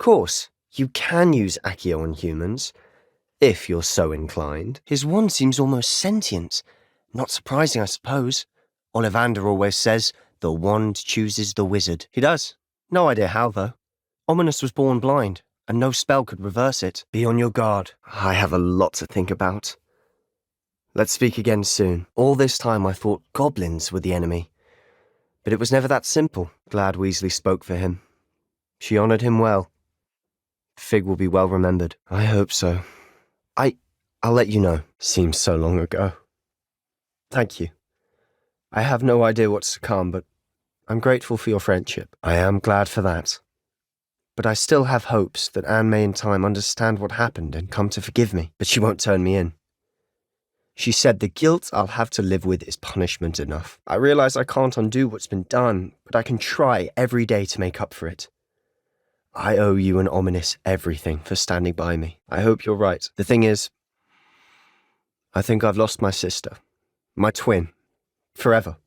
course, you can use Accio on humans, if you're so inclined. His wand seems almost sentient. Not surprising, I suppose. Ollivander always says, the wand chooses the wizard. He does. No idea how, though. Ominis was born blind, and no spell could reverse it. Be on your guard. I have a lot to think about. Let's speak again soon. All this time I thought goblins were the enemy. But it was never that simple. Glad Weasley spoke for him. She honoured him well. Fig will be well remembered. I hope so. I'll let you know. Seems so long ago. Thank you. I have no idea what's to come, but I'm grateful for your friendship. I am glad for that. But I still have hopes that Anne may in time understand what happened and come to forgive me. But she won't turn me in. She said the guilt I'll have to live with is punishment enough. I realize I can't undo what's been done, but I can try every day to make up for it. I owe you and Ominis everything for standing by me. I hope you're right. The thing is, I think I've lost my sister, my twin, forever.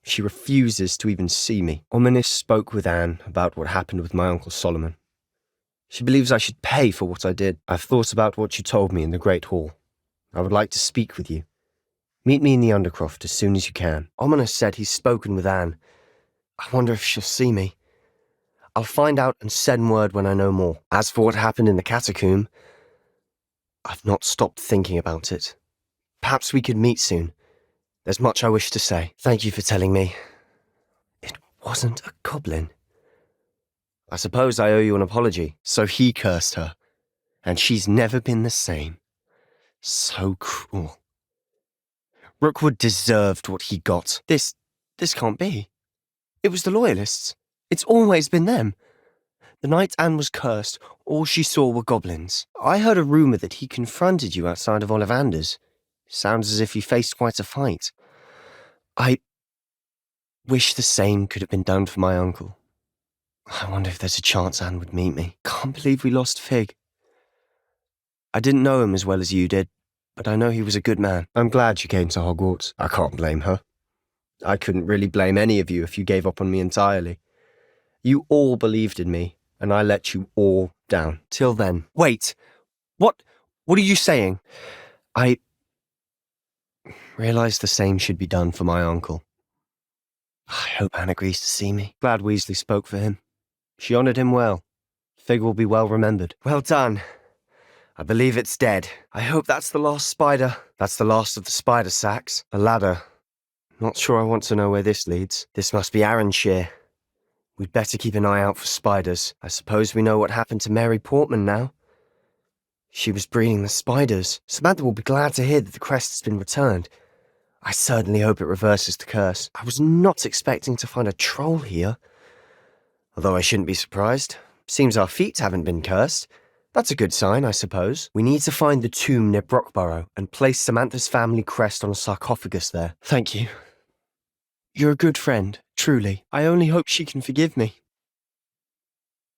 She refuses to even see me. Ominis spoke with Anne about what happened with my Uncle Solomon. She believes I should pay for what I did. I've thought about what you told me in the Great Hall. I would like to speak with you. Meet me in the Undercroft as soon as you can. Ominis said he's spoken with Anne. I wonder if she'll see me. I'll find out and send word when I know more. As for what happened in the catacomb, I've not stopped thinking about it. Perhaps we could meet soon. There's much I wish to say. Thank you for telling me. It wasn't a goblin. I suppose I owe you an apology. So he cursed her, and she's never been the same. So cruel. Rookwood deserved what he got. This can't be. It was the Loyalists. It's always been them. The night Anne was cursed, all she saw were goblins. I heard a rumour that he confronted you outside of Ollivander's. Sounds as if he faced quite a fight. I wish the same could have been done for my uncle. I wonder if there's a chance Anne would meet me. Can't believe we lost Fig. I didn't know him as well as you did, but I know he was a good man. I'm glad she came to Hogwarts. I can't blame her. I couldn't really blame any of you if you gave up on me entirely. You all believed in me, and I let you all down. Till then. Wait! What are you saying? I realised the same should be done for my uncle. I hope Anne agrees to see me. Glad Weasley spoke for him. She honoured him well. Fig will be well remembered. Well done. I believe it's dead. I hope that's the last spider. That's the last of the spider sacks. A ladder. Not sure I want to know where this leads. This must be Arrynshire. We'd better keep an eye out for spiders. I suppose we know what happened to Mary Portman now. She was breeding the spiders. Samantha will be glad to hear that the crest has been returned. I certainly hope it reverses the curse. I was not expecting to find a troll here. Although I shouldn't be surprised. Seems our feet haven't been cursed. That's a good sign, I suppose. We need to find the tomb near Brockborough and place Samantha's family crest on a sarcophagus there. Thank you. You're a good friend, truly. I only hope she can forgive me.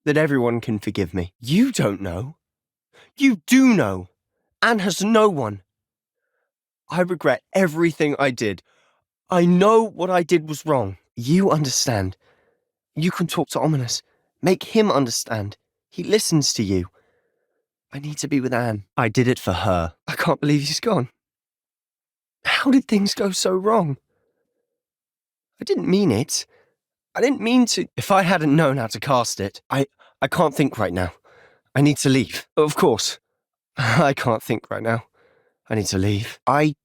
That everyone can forgive me. You don't know. You do know. Anne has no one. I regret everything I did. I know what I did was wrong. You understand. You can talk to Ominis. Make him understand. He listens to you. I need to be with Anne. I did it for her. I can't believe he's gone. How did things go so wrong? I didn't mean it. I didn't mean to. If I hadn't known how to cast it, I can't think right now. I need to leave. Of course. I can't think right now. I need to leave. I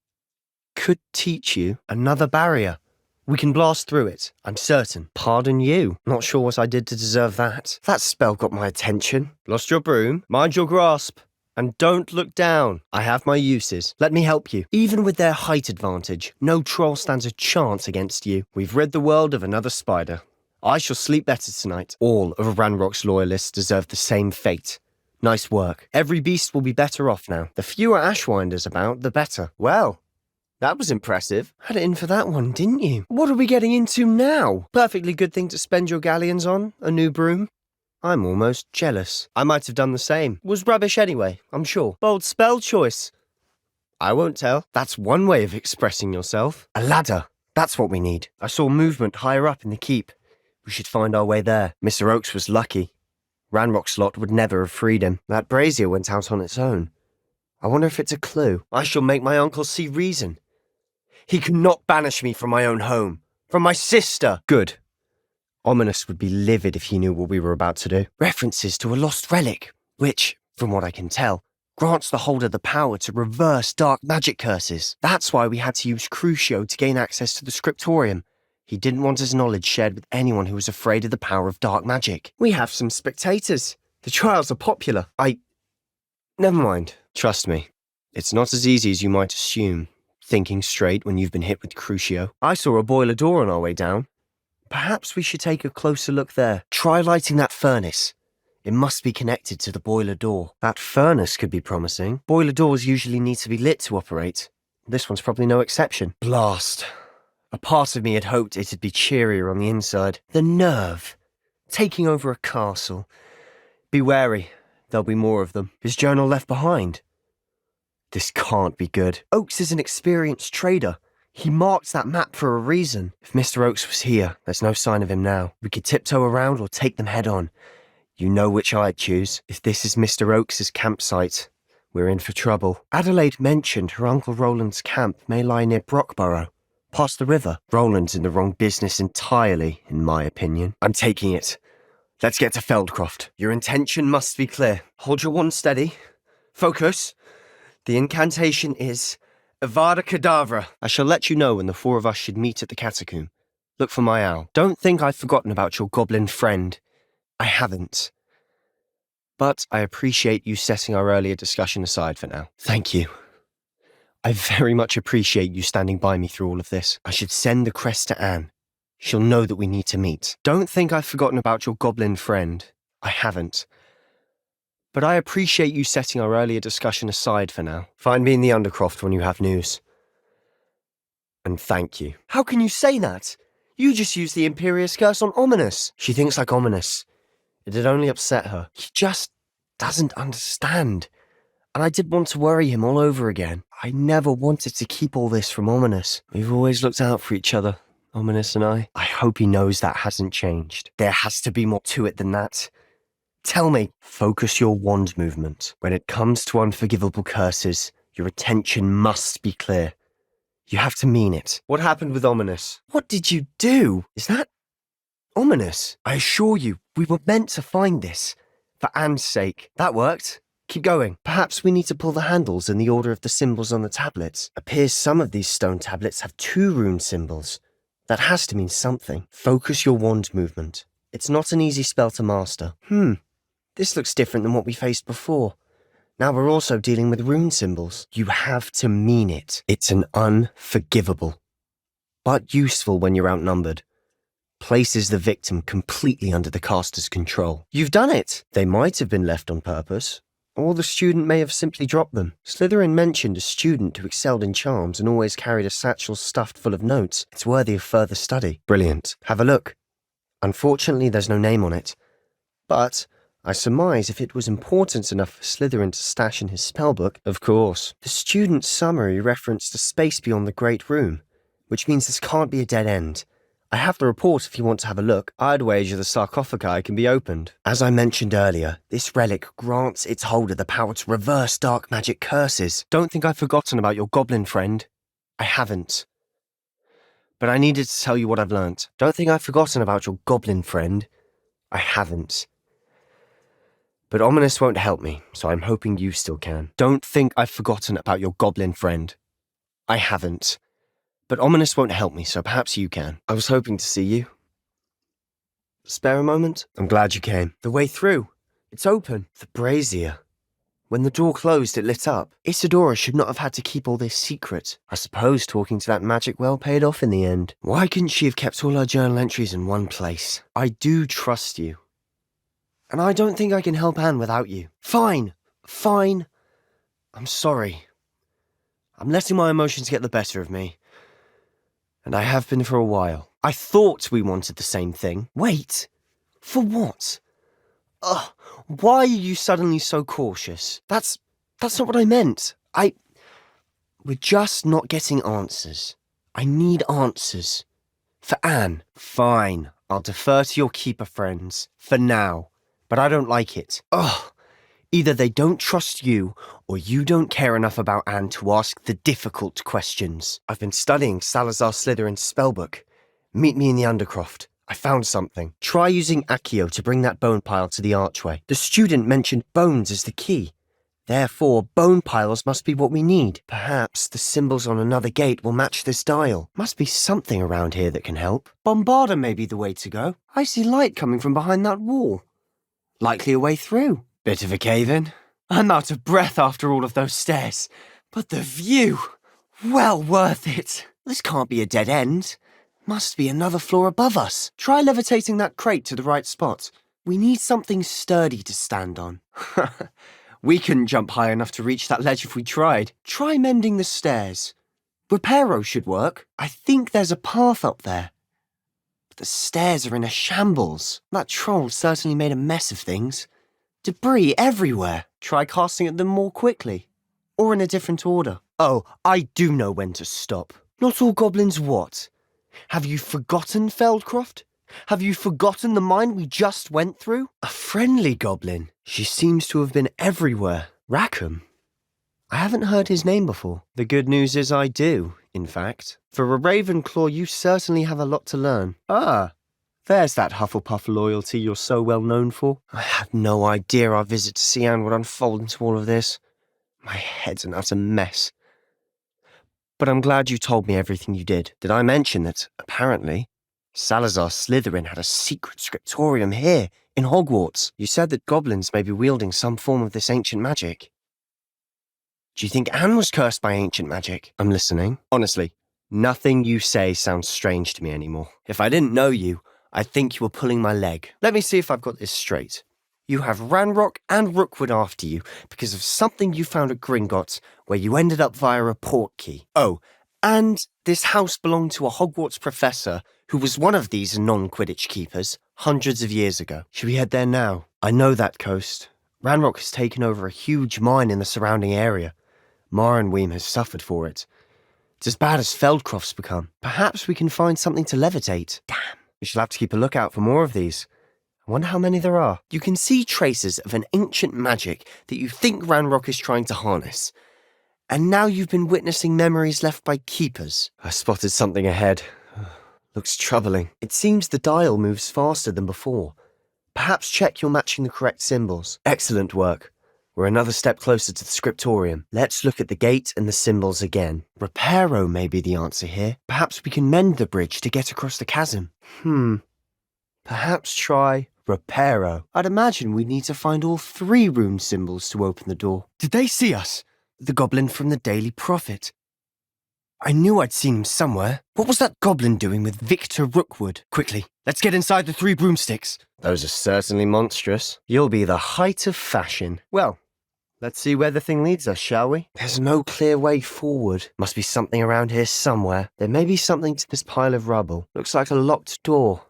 could teach you another barrier. We can blast through it, I'm certain. Pardon you. Not sure what I did to deserve that. That spell got my attention. Lost your broom? Mind your grasp. And don't look down. I have my uses. Let me help you. Even with their height advantage, no troll stands a chance against you. We've rid the world of another spider. I shall sleep better tonight. All of Ranrock's loyalists deserve the same fate. Nice work. Every beast will be better off now. The fewer Ashwinders about, the better. Well, that was impressive. Had it in for that one, didn't you? What are we getting into now? Perfectly good thing to spend your galleons on, a new broom. I'm almost jealous. I might have done the same. Was rubbish anyway, I'm sure. Bold spell choice. I won't tell. That's one way of expressing yourself. A ladder. That's what we need. I saw movement higher up in the keep. We should find our way there. Mr. Oakes was lucky. Ranrock's lot would never have freed him. That brazier went out on its own. I wonder if it's a clue. I shall make my uncle see reason. He cannot banish me from my own home. From my sister. Good. Ominous would be livid if he knew what we were about to do. References to a lost relic, which, from what I can tell, grants the holder the power to reverse dark magic curses. That's why we had to use Crucio to gain access to the scriptorium. He didn't want his knowledge shared with anyone who was afraid of the power of dark magic. We have some spectators. The trials are popular. Never mind. Trust me. It's not as easy as you might assume, thinking straight when you've been hit with Crucio. I saw a boiler door on our way down. Perhaps we should take a closer look there. Try lighting that furnace. It must be connected to the boiler door. That furnace could be promising. Boiler doors usually need to be lit to operate. This one's probably no exception. Blast. A part of me had hoped it'd be cheerier on the inside. The nerve. Taking over a castle. Be wary. There'll be more of them. His journal left behind. This can't be good. Oakes is an experienced trader. He marked that map for a reason. If Mr. Oakes was here, there's no sign of him now. We could tiptoe around or take them head on. You know which I'd choose. If this is Mr. Oakes' campsite, we're in for trouble. Adelaide mentioned her Uncle Roland's camp may lie near Brockborough, past the river. Roland's in the wrong business entirely, in my opinion. I'm taking it. Let's get to Feldcroft. Your intention must be clear. Hold your wand steady. Focus. The incantation is Avada Kedavra. I shall let you know when the four of us should meet at the catacomb. Look for my owl. Don't think I've forgotten about your goblin friend. I haven't. But I appreciate you setting our earlier discussion aside for now. Thank you. I very much appreciate you standing by me through all of this. I should send the crest to Anne. She'll know that we need to meet. Don't think I've forgotten about your goblin friend. I haven't. But I appreciate you setting our earlier discussion aside for now. Find me in the Undercroft when you have news. And thank you. How can you say that? You just used the Imperious Curse on Ominous. She thinks like Ominous. It had only upset her. He just doesn't understand. And I didn't want to worry him all over again. I never wanted to keep all this from Ominous. We've always looked out for each other, Ominous and I. I hope he knows that hasn't changed. There has to be more to it than that. Tell me. Focus your wand movement. When it comes to unforgivable curses, your attention must be clear. You have to mean it. What happened with Ominous? What did you do? Is that Ominous? I assure you, we were meant to find this. For Anne's sake. That worked. Keep going. Perhaps we need to pull the handles in the order of the symbols on the tablets. Appears some of these stone tablets have 2 rune symbols. That has to mean something. Focus your wand movement. It's not an easy spell to master. This looks different than what we faced before. Now we're also dealing with rune symbols. You have to mean it. It's an unforgivable, but useful when you're outnumbered. Places the victim completely under the caster's control. You've done it! They might have been left on purpose, or the student may have simply dropped them. Slytherin mentioned a student who excelled in charms and always carried a satchel stuffed full of notes. It's worthy of further study. Brilliant. Have a look. Unfortunately, there's no name on it. But I surmise if it was important enough for Slytherin to stash in his spellbook, of course. The student's summary referenced a space beyond the Great Room, which means this can't be a dead end. I have the report if you want to have a look. I'd wager the sarcophagi can be opened. As I mentioned earlier, this relic grants its holder the power to reverse dark magic curses. Don't think I've forgotten about your goblin friend. I haven't. But I needed to tell you what I've learnt. Don't think I've forgotten about your goblin friend. I haven't. But Ominous won't help me, so I'm hoping you still can. Don't think I've forgotten about your goblin friend. I haven't. But Ominous won't help me, so perhaps you can. I was hoping to see you. Spare a moment? I'm glad you came. The way through. It's open. The brazier. When the door closed, it lit up. Isadora should not have had to keep all this secret. I suppose talking to that magic well paid off in the end. Why couldn't she have kept all her journal entries in one place? I do trust you. And I don't think I can help Anne without you. Fine. I'm sorry. I'm letting my emotions get the better of me. And I have been for a while. I thought we wanted the same thing. Wait. For what? Ugh. Why are you suddenly so cautious? That's not what I meant. We're just not getting answers. I need answers. For Anne. Fine. I'll defer to your keeper friends. For now. but I don't like it. Ugh! Either they don't trust you, or you don't care enough about Anne to ask the difficult questions. I've been studying Salazar Slytherin's spellbook. Meet me in the Undercroft. I found something. Try using Accio to bring that bone pile to the archway. The student mentioned bones as the key. Therefore, bone piles must be what we need. Perhaps the symbols on another gate will match this dial. Must be something around here that can help. Bombarda may be the way to go. I see light coming from behind that wall. Likely a way through. Bit of a cave-in. I'm out of breath after all of those stairs. But the view! Well worth it. This can't be a dead end. Must be another floor above us. Try levitating that crate to the right spot. We need something sturdy to stand on. We couldn't jump high enough to reach that ledge if we tried. Try mending the stairs. Reparo should work. I think there's a path up there. But the stairs are in a shambles. That troll certainly made a mess of things. Debris everywhere. Try casting at them more quickly. Or in a different order. Oh, I do know when to stop. Not all goblins what? Have you forgotten Feldcroft? Have you forgotten the mine we just went through? A friendly goblin. She seems to have been everywhere. Rackham. I haven't heard his name before. The good news is I do, in fact. For a Ravenclaw, you certainly have a lot to learn. Ah, there's that Hufflepuff loyalty you're so well known for. I had no idea our visit to Cian would unfold into all of this. My head's an utter mess. But I'm glad you told me everything you did. Did I mention that, apparently, Salazar Slytherin had a secret scriptorium here, in Hogwarts? You said that goblins may be wielding some form of this ancient magic. Do you think Anne was cursed by ancient magic? I'm listening. Honestly, nothing you say sounds strange to me anymore. If I didn't know you, I'd think you were pulling my leg. Let me see if I've got this straight. You have Ranrock and Rookwood after you because of something you found at Gringotts where you ended up via a portkey. Oh, and this house belonged to a Hogwarts professor who was one of these non-Quidditch keepers hundreds of years ago. Should we head there now? I know that coast. Ranrock has taken over a huge mine in the surrounding area. Marrenweem has suffered for it. It's as bad as Feldcroft's become. Perhaps we can find something to levitate. Damn. We shall have to keep a lookout for more of these. I wonder how many there are. You can see traces of an ancient magic that you think Ranrock is trying to harness. And now you've been witnessing memories left by keepers. I spotted something ahead. Looks troubling. It seems the dial moves faster than before. Perhaps check you're matching the correct symbols. Excellent work. We're another step closer to the scriptorium. Let's look at the gate and the symbols again. Reparo may be the answer here. Perhaps we can mend the bridge to get across the chasm. Perhaps try Reparo. I'd imagine we'd need to find all 3 rune symbols to open the door. Did they see us? The goblin from the Daily Prophet. I knew I'd seen him somewhere. What was that goblin doing with Victor Rookwood? Quickly, let's get inside the 3 broomsticks. Those are certainly monstrous. You'll be the height of fashion. Well, let's see where the thing leads us, shall we? There's no clear way forward. Must be something around here somewhere. There may be something to this pile of rubble. Looks like a locked door.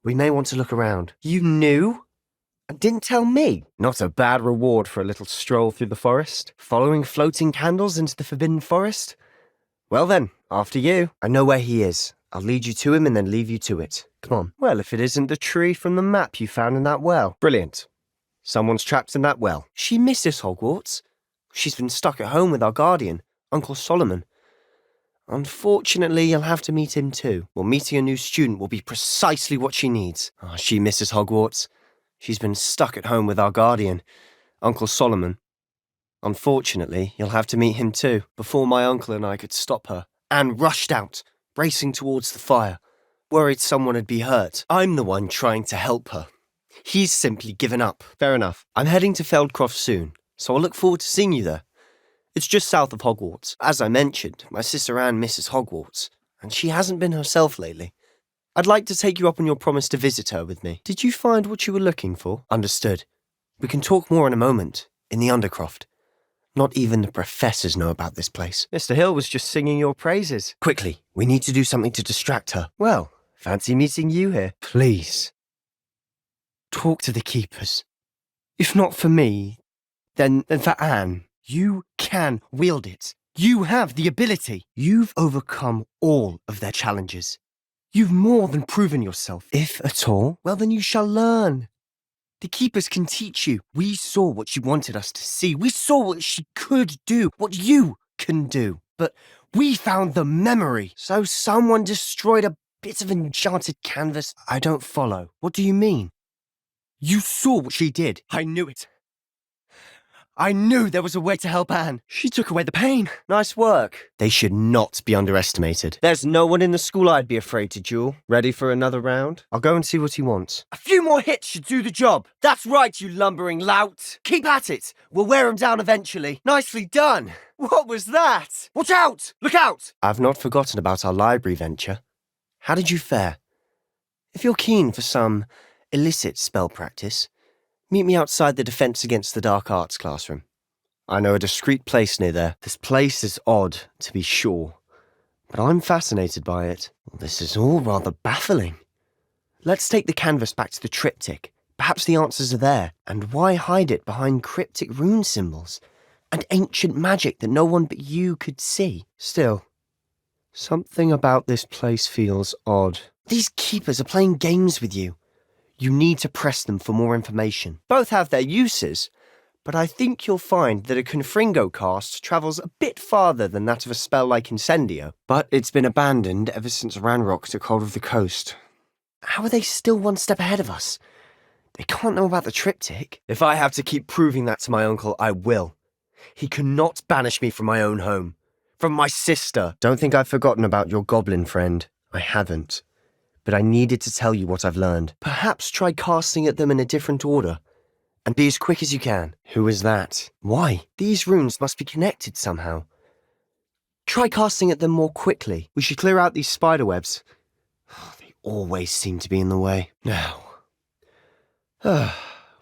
We may want to look around. You knew? And didn't tell me? Not a bad reward for a little stroll through the forest. Following floating candles into the Forbidden Forest? Well then, after you. I know where he is. I'll lead you to him and then leave you to it. Come on. Well, if it isn't the tree from the map you found in that well. Brilliant. Someone's trapped in that well. She misses Hogwarts. She's been stuck at home with our guardian, Uncle Solomon. Unfortunately, you'll have to meet him too. Well, meeting a new student will be precisely what she needs. Oh, she misses Hogwarts. She's been stuck at home with our guardian, Uncle Solomon. Unfortunately, you'll have to meet him too, before my uncle and I could stop her. Anne rushed out, racing towards the fire, worried someone had been hurt. I'm the one trying to help her. He's simply given up. Fair enough. I'm heading to Feldcroft soon, so I'll look forward to seeing you there. It's just south of Hogwarts. As I mentioned, my sister Anne misses Hogwarts, and she hasn't been herself lately. I'd like to take you up on your promise to visit her with me. Did you find what you were looking for? Understood. We can talk more in a moment, in the Undercroft. Not even the professors know about this place. Mr. Hill was just singing your praises. Quickly, we need to do something to distract her. Well, fancy meeting you here. Please. Talk to the keepers. If not for me, then for Anne. You can wield it. You have the ability. You've overcome all of their challenges. You've more than proven yourself. If at all, well then you shall learn. The keepers can teach you. We saw what she wanted us to see. We saw what she could do, what you can do. But we found the memory. So someone destroyed a bit of enchanted canvas. I don't follow. What do you mean? You saw what she did. I knew it. I knew there was a way to help Anne. She took away the pain. Nice work. They should not be underestimated. There's no one in the school I'd be afraid to duel. Ready for another round? I'll go and see what he wants. A few more hits should do the job. That's right, you lumbering lout. Keep at it. We'll wear him down eventually. Nicely done. What was that? Watch out! Look out! I've not forgotten about our library venture. How did you fare? If you're keen for some illicit spell practice, meet me outside the Defense Against the Dark Arts classroom. I know a discreet place near there. This place is odd, to be sure, but I'm fascinated by it. This is all rather baffling. Let's take the canvas back to the triptych. Perhaps the answers are there. And why hide it behind cryptic rune symbols and ancient magic that no one but you could see? Still, something about this place feels odd. These keepers are playing games with you. You need to press them for more information. Both have their uses, but I think you'll find that a Confringo cast travels a bit farther than that of a spell like Incendio. But it's been abandoned ever since Ranrock took hold of the coast. How are they still one step ahead of us? They can't know about the triptych. If I have to keep proving that to my uncle, I will. He cannot banish me from my own home. From my sister. Don't think I've forgotten about your goblin friend. I haven't. But I needed to tell you what I've learned. Perhaps try casting at them in a different order. And be as quick as you can. Who is that? Why? These runes must be connected somehow. Try casting at them more quickly. We should clear out these spiderwebs. They always seem to be in the way. Now,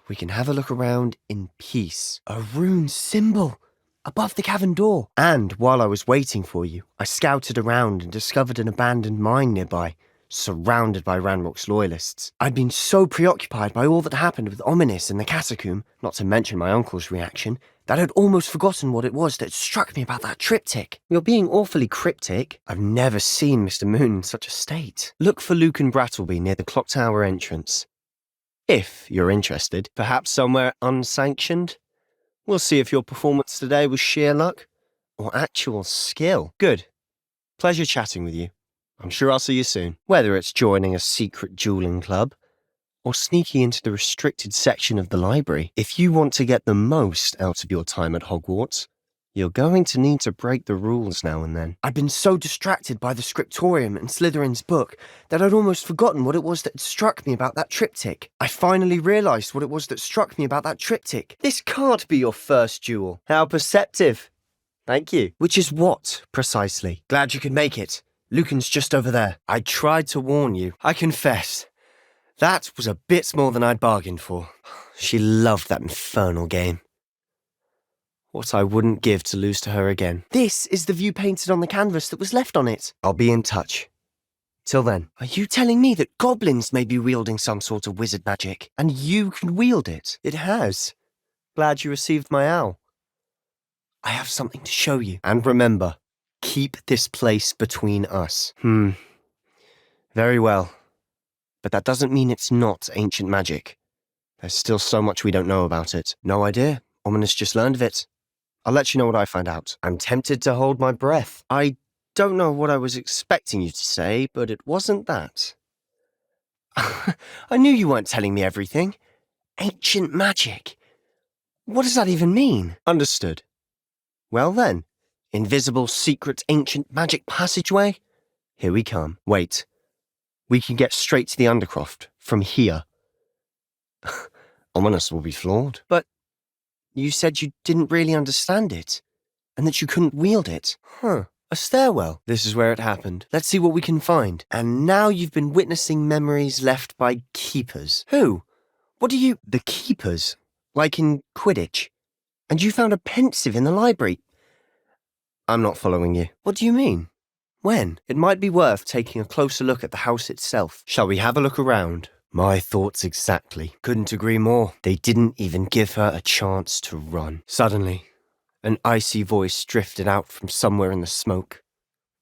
we can have a look around in peace. A rune symbol above the cavern door. And while I was waiting for you, I scouted around and discovered an abandoned mine nearby, surrounded by Ranrock's loyalists. I'd been so preoccupied by all that happened with Ominis and the catacomb, not to mention my uncle's reaction, that I'd almost forgotten what it was that struck me about that triptych. You're being awfully cryptic. I've never seen Mr. Moon in such a state. Look for Lucan Brattleby near the clock tower entrance. If you're interested, perhaps somewhere unsanctioned. We'll see if your performance today was sheer luck or actual skill. Good. Pleasure chatting with you. I'm sure I'll see you soon. Whether it's joining a secret dueling club or sneaking into the restricted section of the library, if you want to get the most out of your time at Hogwarts, you're going to need to break the rules now and then. I'd been so distracted by the scriptorium and Slytherin's book that I'd almost forgotten what it was that struck me about that triptych. I finally realised what it was that struck me about that triptych. This can't be your first duel. How perceptive. Thank you. Which is what, precisely? Glad you could make it. Lucan's just over there. I tried to warn you. I confess. That was a bit more than I'd bargained for. She loved that infernal game. What I wouldn't give to lose to her again. This is the view painted on the canvas that was left on it. I'll be in touch. Till then, are you telling me that goblins may be wielding some sort of wizard magic, and you can wield it? It has. Glad you received my owl. I have something to show you. And remember, keep this place between us. Very well. But that doesn't mean it's not ancient magic. There's still so much we don't know about it. No idea. Ominis just learned of it. I'll let you know what I find out. I'm tempted to hold my breath. I don't know what I was expecting you to say, but it wasn't that. I knew you weren't telling me everything. Ancient magic. What does that even mean? Understood. Well then, invisible, secret, ancient magic passageway? Here we come. Wait. We can get straight to the Undercroft from here. Ominis will be floored. But you said you didn't really understand it, and that you couldn't wield it. A stairwell. This is where it happened. Let's see what we can find. And now you've been witnessing memories left by keepers. Who? What do you... The keepers? Like in Quidditch? And you found a pensive in the library? I'm not following you. What do you mean? When? It might be worth taking a closer look at the house itself. Shall we have a look around? My thoughts exactly. Couldn't agree more. They didn't even give her a chance to run. Suddenly, an icy voice drifted out from somewhere in the smoke.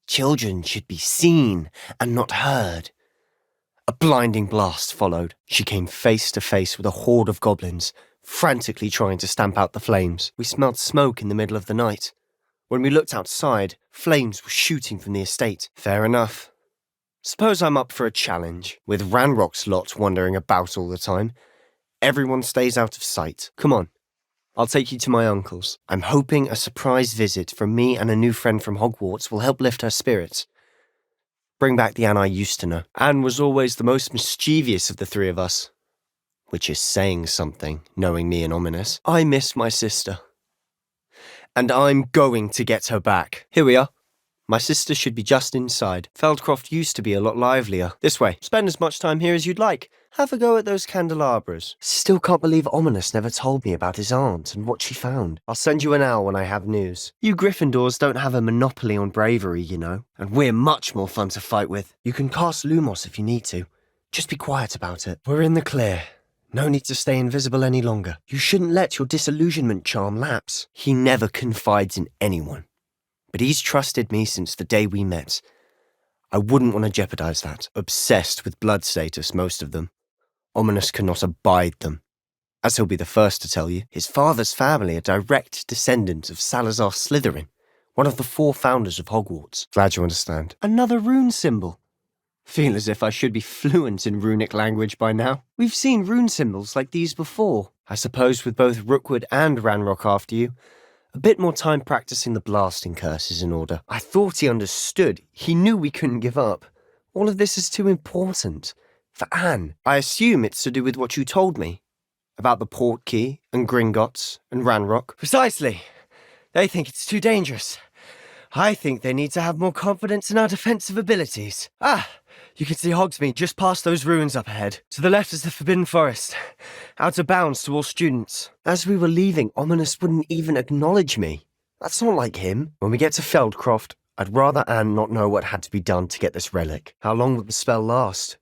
Children should be seen and not heard. A blinding blast followed. She came face to face with a horde of goblins, frantically trying to stamp out the flames. We smelled smoke in the middle of the night. When we looked outside, flames were shooting from the estate. Fair enough. Suppose I'm up for a challenge. With Ranrock's lot wandering about all the time, everyone stays out of sight. Come on, I'll take you to my uncle's. I'm hoping a surprise visit from me and a new friend from Hogwarts will help lift her spirits. Bring back the Anne I used to know. Anne was always the most mischievous of the three of us. Which is saying something, knowing me and Ominous. I miss my sister. And I'm going to get her back. Here we are. My sister should be just inside. Feldcroft used to be a lot livelier. This way. Spend as much time here as you'd like. Have a go at those candelabras. Still can't believe Ominous never told me about his aunt and what she found. I'll send you an owl when I have news. You Gryffindors don't have a monopoly on bravery, you know. And we're much more fun to fight with. You can cast Lumos if you need to. Just be quiet about it. We're in the clear. No need to stay invisible any longer. You shouldn't let your disillusionment charm lapse. He never confides in anyone. But he's trusted me since the day we met. I wouldn't want to jeopardize that. Obsessed with blood status, most of them. Ominous cannot abide them. As he'll be the first to tell you, his father's family are direct descendants of Salazar Slytherin, one of the 4 founders of Hogwarts. Glad you understand. Another rune symbol. Feel as if I should be fluent in runic language by now. We've seen rune symbols like these before. I suppose with both Rookwood and Ranrock after you, a bit more time practicing the blasting curse is in order. I thought he understood. He knew we couldn't give up. All of this is too important. For Anne, I assume it's to do with what you told me. About the Portkey and Gringotts and Ranrock. Precisely. They think it's too dangerous. I think they need to have more confidence in our defensive abilities. You can see Hogsmeade just past those ruins up ahead. To the left is the Forbidden Forest. Out of bounds to all students. As we were leaving, Ominous wouldn't even acknowledge me. That's not like him. When we get to Feldcroft, I'd rather Anne not know what had to be done to get this relic. How long will the spell last?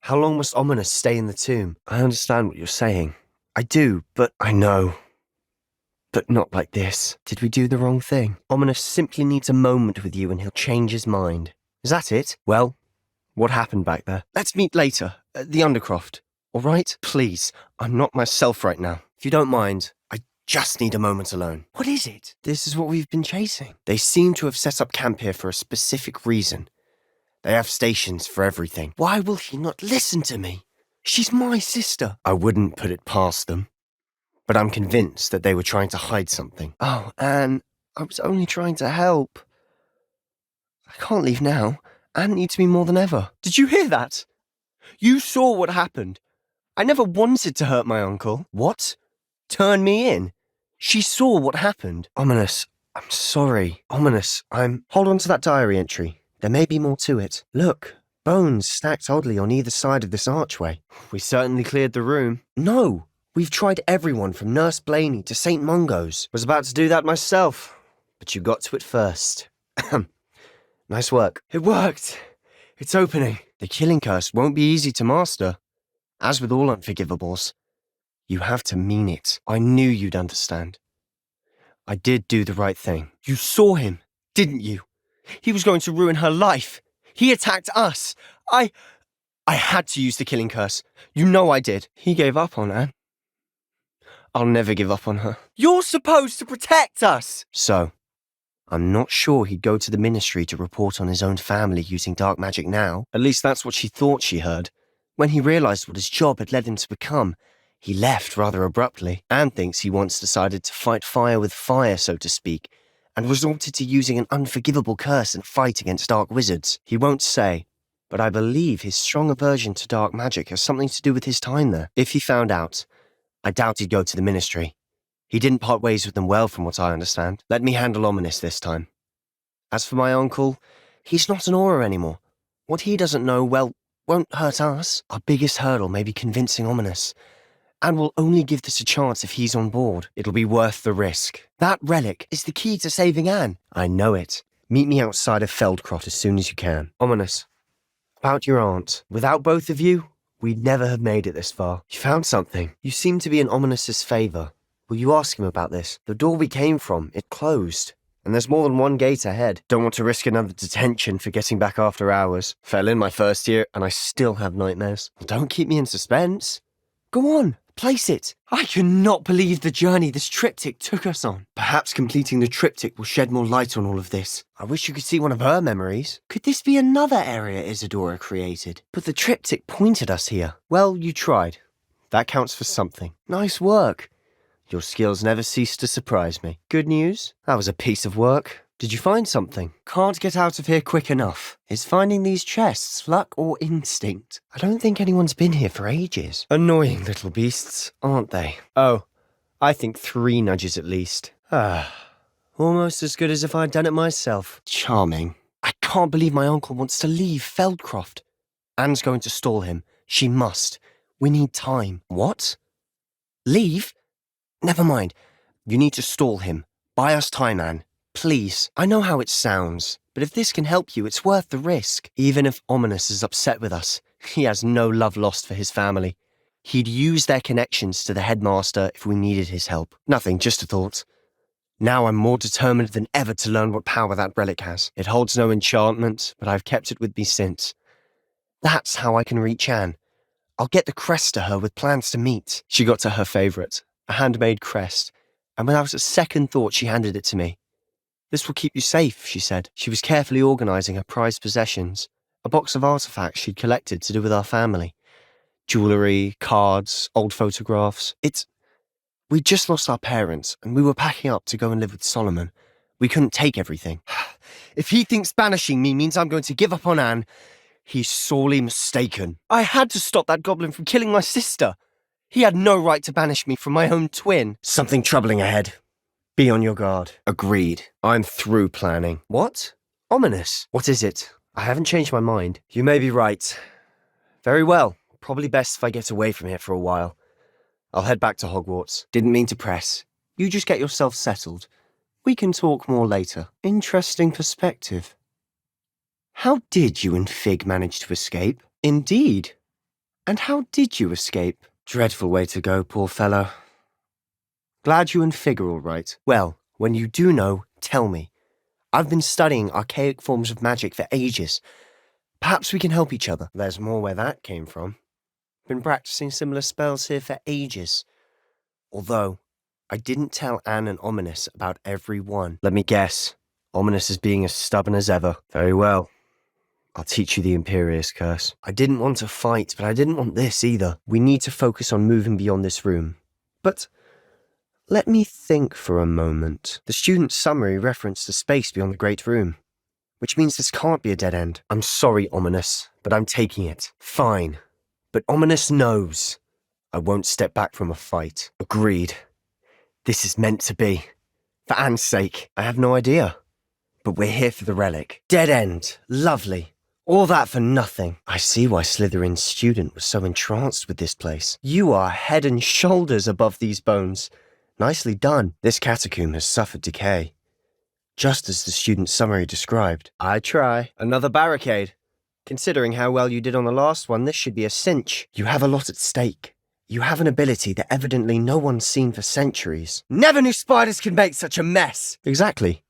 How long must Ominous stay in the tomb? I understand what you're saying. I do, but I know. But not like this. Did we do the wrong thing? Ominous simply needs a moment with you and he'll change his mind. Is that it? Well, what happened back there? Let's meet later, at the Undercroft. All right? Please, I'm not myself right now. If you don't mind, I just need a moment alone. What is it? This is what we've been chasing. They seem to have set up camp here for a specific reason. They have stations for everything. Why will he not listen to me? She's my sister. I wouldn't put it past them. But I'm convinced that they were trying to hide something. Oh, Anne, I was only trying to help. I can't leave now. Anne needs me more than ever. Did you hear that? You saw what happened. I never wanted to hurt my uncle. What? Turn me in? She saw what happened. Ominous, I'm sorry. Ominous, Hold on to that diary entry. There may be more to it. Look, bones stacked oddly on either side of this archway. We certainly cleared the room. No, we've tried everyone from Nurse Blaney to St. Mungo's. Was about to do that myself, but you got to it first. Nice work. It worked. It's opening. The killing curse won't be easy to master. As with all unforgivables, you have to mean it. I knew you'd understand. I did do the right thing. You saw him, didn't you? He was going to ruin her life. He attacked us. I had to use the killing curse. You know I did. He gave up on Anne. I'll never give up on her. You're supposed to protect us! So, I'm not sure he'd go to the Ministry to report on his own family using dark magic now. At least that's what she thought she heard. When he realised what his job had led him to become, he left rather abruptly. Anne thinks he once decided to fight fire with fire, so to speak, and resorted to using an unforgivable curse and fight against dark wizards. He won't say, but I believe his strong aversion to dark magic has something to do with his time there. If he found out, I doubt he'd go to the Ministry. He didn't part ways with them well, from what I understand. Let me handle Ominous this time. As for my uncle, he's not an Auror anymore. What he doesn't know, well, won't hurt us. Our biggest hurdle may be convincing Ominous, and we'll only give this a chance if he's on board. It'll be worth the risk. That relic is the key to saving Anne. I know it. Meet me outside of Feldcroft as soon as you can. Ominous, about your aunt. Without both of you, we'd never have made it this far. You found something. You seem to be in Ominous's favour. Will you ask him about this? The door we came from, it closed. and there's more than one gate ahead. Don't want to risk another detention for getting back after hours. Fell in my first year, and I still have nightmares. Don't keep me in suspense. Go on, place it. I cannot believe the journey this triptych took us on. Perhaps completing the triptych will shed more light on all of this. I wish you could see one of her memories. Could this be another area Isadora created? But the triptych pointed us here. Well, you tried. That counts for something. Nice work. Your skills never cease to surprise me. Good news? That was a piece of work. Did you find something? Can't get out of here quick enough. Is finding these chests luck or instinct? I don't think anyone's been here for ages. Annoying little beasts, aren't they? Oh, I think 3 nudges at least. Almost as good as if I'd done it myself. Charming. I can't believe my uncle wants to leave Feldcroft. Anne's going to stall him. She must. We need time. What? Leave? Never mind. You need to stall him. Buy us time, Anne. Please. I know how it sounds, but if this can help you, it's worth the risk. Even if Ominous is upset with us, he has no love lost for his family. He'd use their connections to the headmaster if we needed his help. Nothing, just a thought. Now I'm more determined than ever to learn what power that relic has. It holds no enchantment, but I've kept it with me since. That's how I can reach Anne. I'll get the crest to her with plans to meet. She got to her favourite, a handmade crest, and without a second thought she handed it to me. This will keep you safe, she said. She was carefully organising her prized possessions, a box of artefacts she'd collected to do with our family. Jewellery, cards, old photographs. We'd just lost our parents, and we were packing up to go and live with Solomon. We couldn't take everything. If he thinks banishing me means I'm going to give up on Anne, he's sorely mistaken. I had to stop that goblin from killing my sister. He had no right to banish me from my own twin. Something troubling ahead. Be on your guard. Agreed. I'm through planning. What? Ominous. What is it? I haven't changed my mind. You may be right. Very well. Probably best if I get away from here for a while. I'll head back to Hogwarts. Didn't mean to press. You just get yourself settled. We can talk more later. Interesting perspective. How did you and Fig manage to escape? Indeed. And how did you escape? Dreadful way to go, poor fellow. Glad you and Fig are all right. Well, when you do know, tell me. I've been studying archaic forms of magic for ages. Perhaps we can help each other. There's more where that came from. Been practicing similar spells here for ages. Although, I didn't tell Anne and Ominous about every one. Let me guess. Ominous is being as stubborn as ever. Very well. I'll teach you the Imperious Curse. I didn't want to fight, but I didn't want this either. We need to focus on moving beyond this room. But let me think for a moment. The student's summary referenced the space beyond the Great Room, which means this can't be a dead end. I'm sorry, Ominous, but I'm taking it. Fine. But Ominous knows. I won't step back from a fight. Agreed. This is meant to be. For Anne's sake, I have no idea. But we're here for the relic. Dead end. Lovely. All that for nothing. I see why Slytherin's student was so entranced with this place. You are head and shoulders above these bones. Nicely done. This catacomb has suffered decay. Just as the student's summary described. I try. Another barricade. Considering how well you did on the last one, this should be a cinch. You have a lot at stake. You have an ability that evidently no one's seen for centuries. Never knew spiders could make such a mess! Exactly.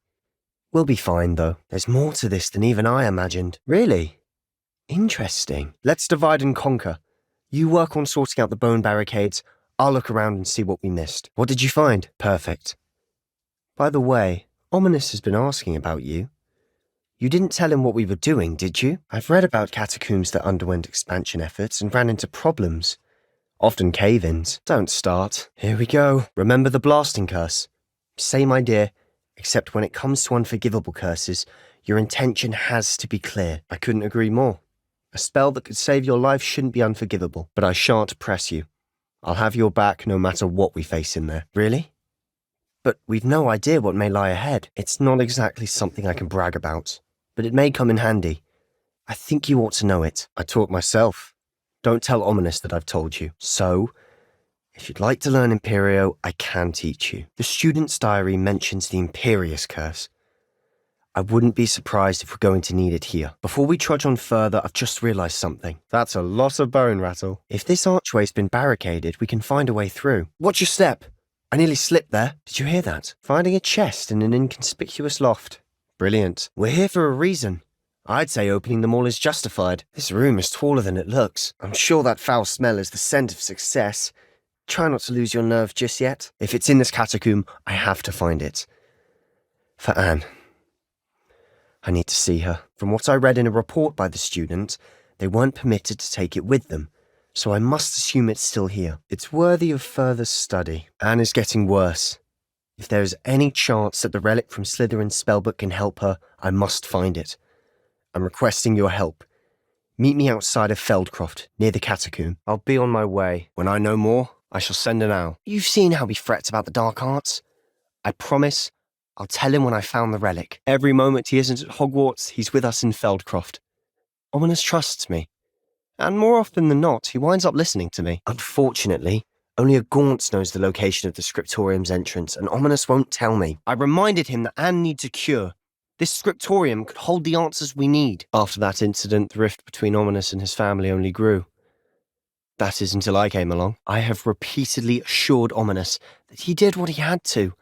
We'll be fine, though. There's more to this than even I imagined. Really? Interesting. Let's divide and conquer. You work on sorting out the bone barricades. I'll look around and see what we missed. What did you find? Perfect. By the way, Ominous has been asking about you. You didn't tell him what we were doing, did you? I've read about catacombs that underwent expansion efforts and ran into problems. Often cave-ins. Don't start. Here we go. Remember the blasting curse. Same idea, except when it comes to unforgivable curses, your intention has to be clear. I couldn't agree more. A spell that could save your life shouldn't be unforgivable, but I shan't press you. I'll have your back no matter what we face in there. Really? But we've no idea what may lie ahead. It's not exactly something I can brag about, but it may come in handy. I think you ought to know it. I taught myself. Don't tell Ominous that I've told you. So, if you'd like to learn Imperio, I can teach you. The student's diary mentions the Imperious Curse. I wouldn't be surprised if we're going to need it here. Before we trudge on further, I've just realised something. That's a lot of bone rattle. If this archway's been barricaded, we can find a way through. Watch your step. I nearly slipped there. Did you hear that? Finding a chest in an inconspicuous loft. Brilliant. We're here for a reason. I'd say opening them all is justified. This room is taller than it looks. I'm sure that foul smell is the scent of success. Try not to lose your nerve just yet. If it's in this catacomb, I have to find it. For Anne. I need to see her. From what I read in a report by the student, they weren't permitted to take it with them, so I must assume it's still here. It's worthy of further study. Anne is getting worse. If there is any chance that the relic from Slytherin's spellbook can help her, I must find it. I'm requesting your help. Meet me outside of Feldcroft, near the catacomb. I'll be on my way. When I know more, I shall send an owl. You've seen how he frets about the dark arts. I promise I'll tell him when I found the relic. Every moment he isn't at Hogwarts, he's with us in Feldcroft. Ominous trusts me. And more often than not, he winds up listening to me. Unfortunately, only a Gaunt knows the location of the Scriptorium's entrance, and Ominous won't tell me. I reminded him that Anne needs a cure. This Scriptorium could hold the answers we need. After that incident, the rift between Ominous and his family only grew. That is until I came along. I have repeatedly assured Ominous that he did what he had to,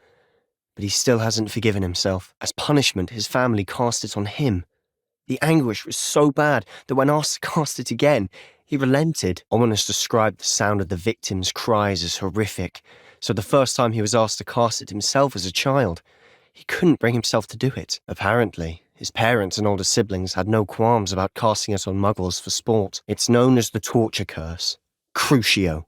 but he still hasn't forgiven himself. As punishment, his family cast it on him. The anguish was so bad that when asked to cast it again, he relented. Ominous described the sound of the victim's cries as horrific, so the first time he was asked to cast it himself as a child, he couldn't bring himself to do it. Apparently, his parents and older siblings had no qualms about casting it on muggles for sport. It's known as the torture curse. Crucio.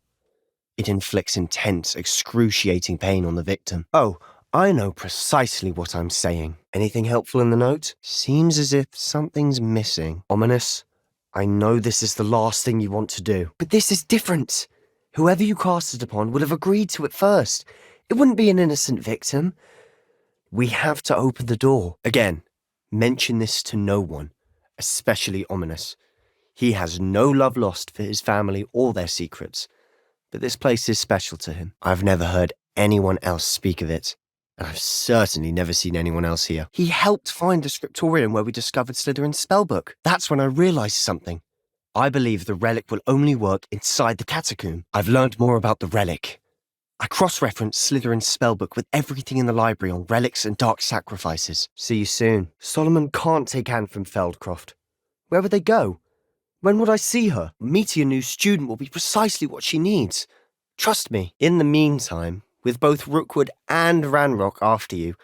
It inflicts intense, excruciating pain on the victim. Oh, I know precisely what I'm saying. Anything helpful in the note? Seems as if something's missing. Ominous, I know this is the last thing you want to do. But this is different. Whoever you cast it upon would have agreed to it first. It wouldn't be an innocent victim. We have to open the door. Again, mention this to no one, especially Ominous. He has no love lost for his family or their secrets, but this place is special to him. I've never heard anyone else speak of it, and I've certainly never seen anyone else here. He helped find the Scriptorium where we discovered Slytherin's spellbook. That's when I realised something. I believe the relic will only work inside the catacomb. I've learned more about the relic. I cross-referenced Slytherin's spellbook with everything in the library on relics and dark sacrifices. See you soon. Solomon can't take Anne from Feldcroft. Where would they go? When would I see her? Meeting a new student will be precisely what she needs. Trust me. In the meantime, with both Rookwood and Ranrock after you,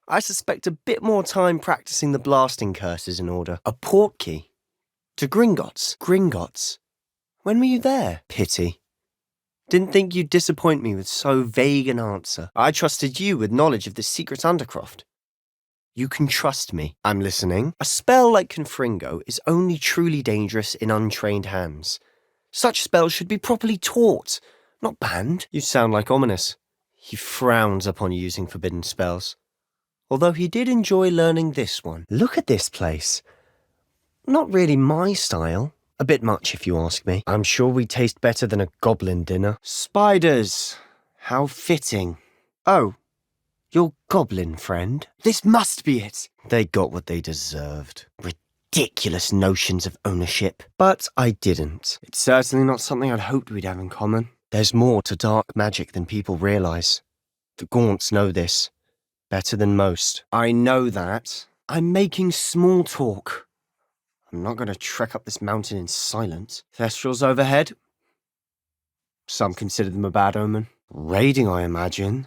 I suspect a bit more time practicing the blasting curses in order. A portkey? To Gringotts? Gringotts? When were you there? Pity. Didn't think you'd disappoint me with so vague an answer. I trusted you with knowledge of this secret undercroft. You can trust me. I'm listening. A spell like Confringo is only truly dangerous in untrained hands. Such spells should be properly taught, not banned. You sound like Ominous. He frowns upon using forbidden spells. Although he did enjoy learning this one. Look at this place. Not really my style. A bit much, if you ask me. I'm sure we taste better than a goblin dinner. Spiders. How fitting. Oh. Your goblin friend? This must be it. They got what they deserved. Ridiculous notions of ownership. But I didn't. It's certainly not something I'd hoped we'd have in common. There's more to dark magic than people realise. The Gaunts know this. Better than most. I know that. I'm making small talk. I'm not going to trek up this mountain in silence. Thestrals overhead? Some consider them a bad omen. Raiding, I imagine.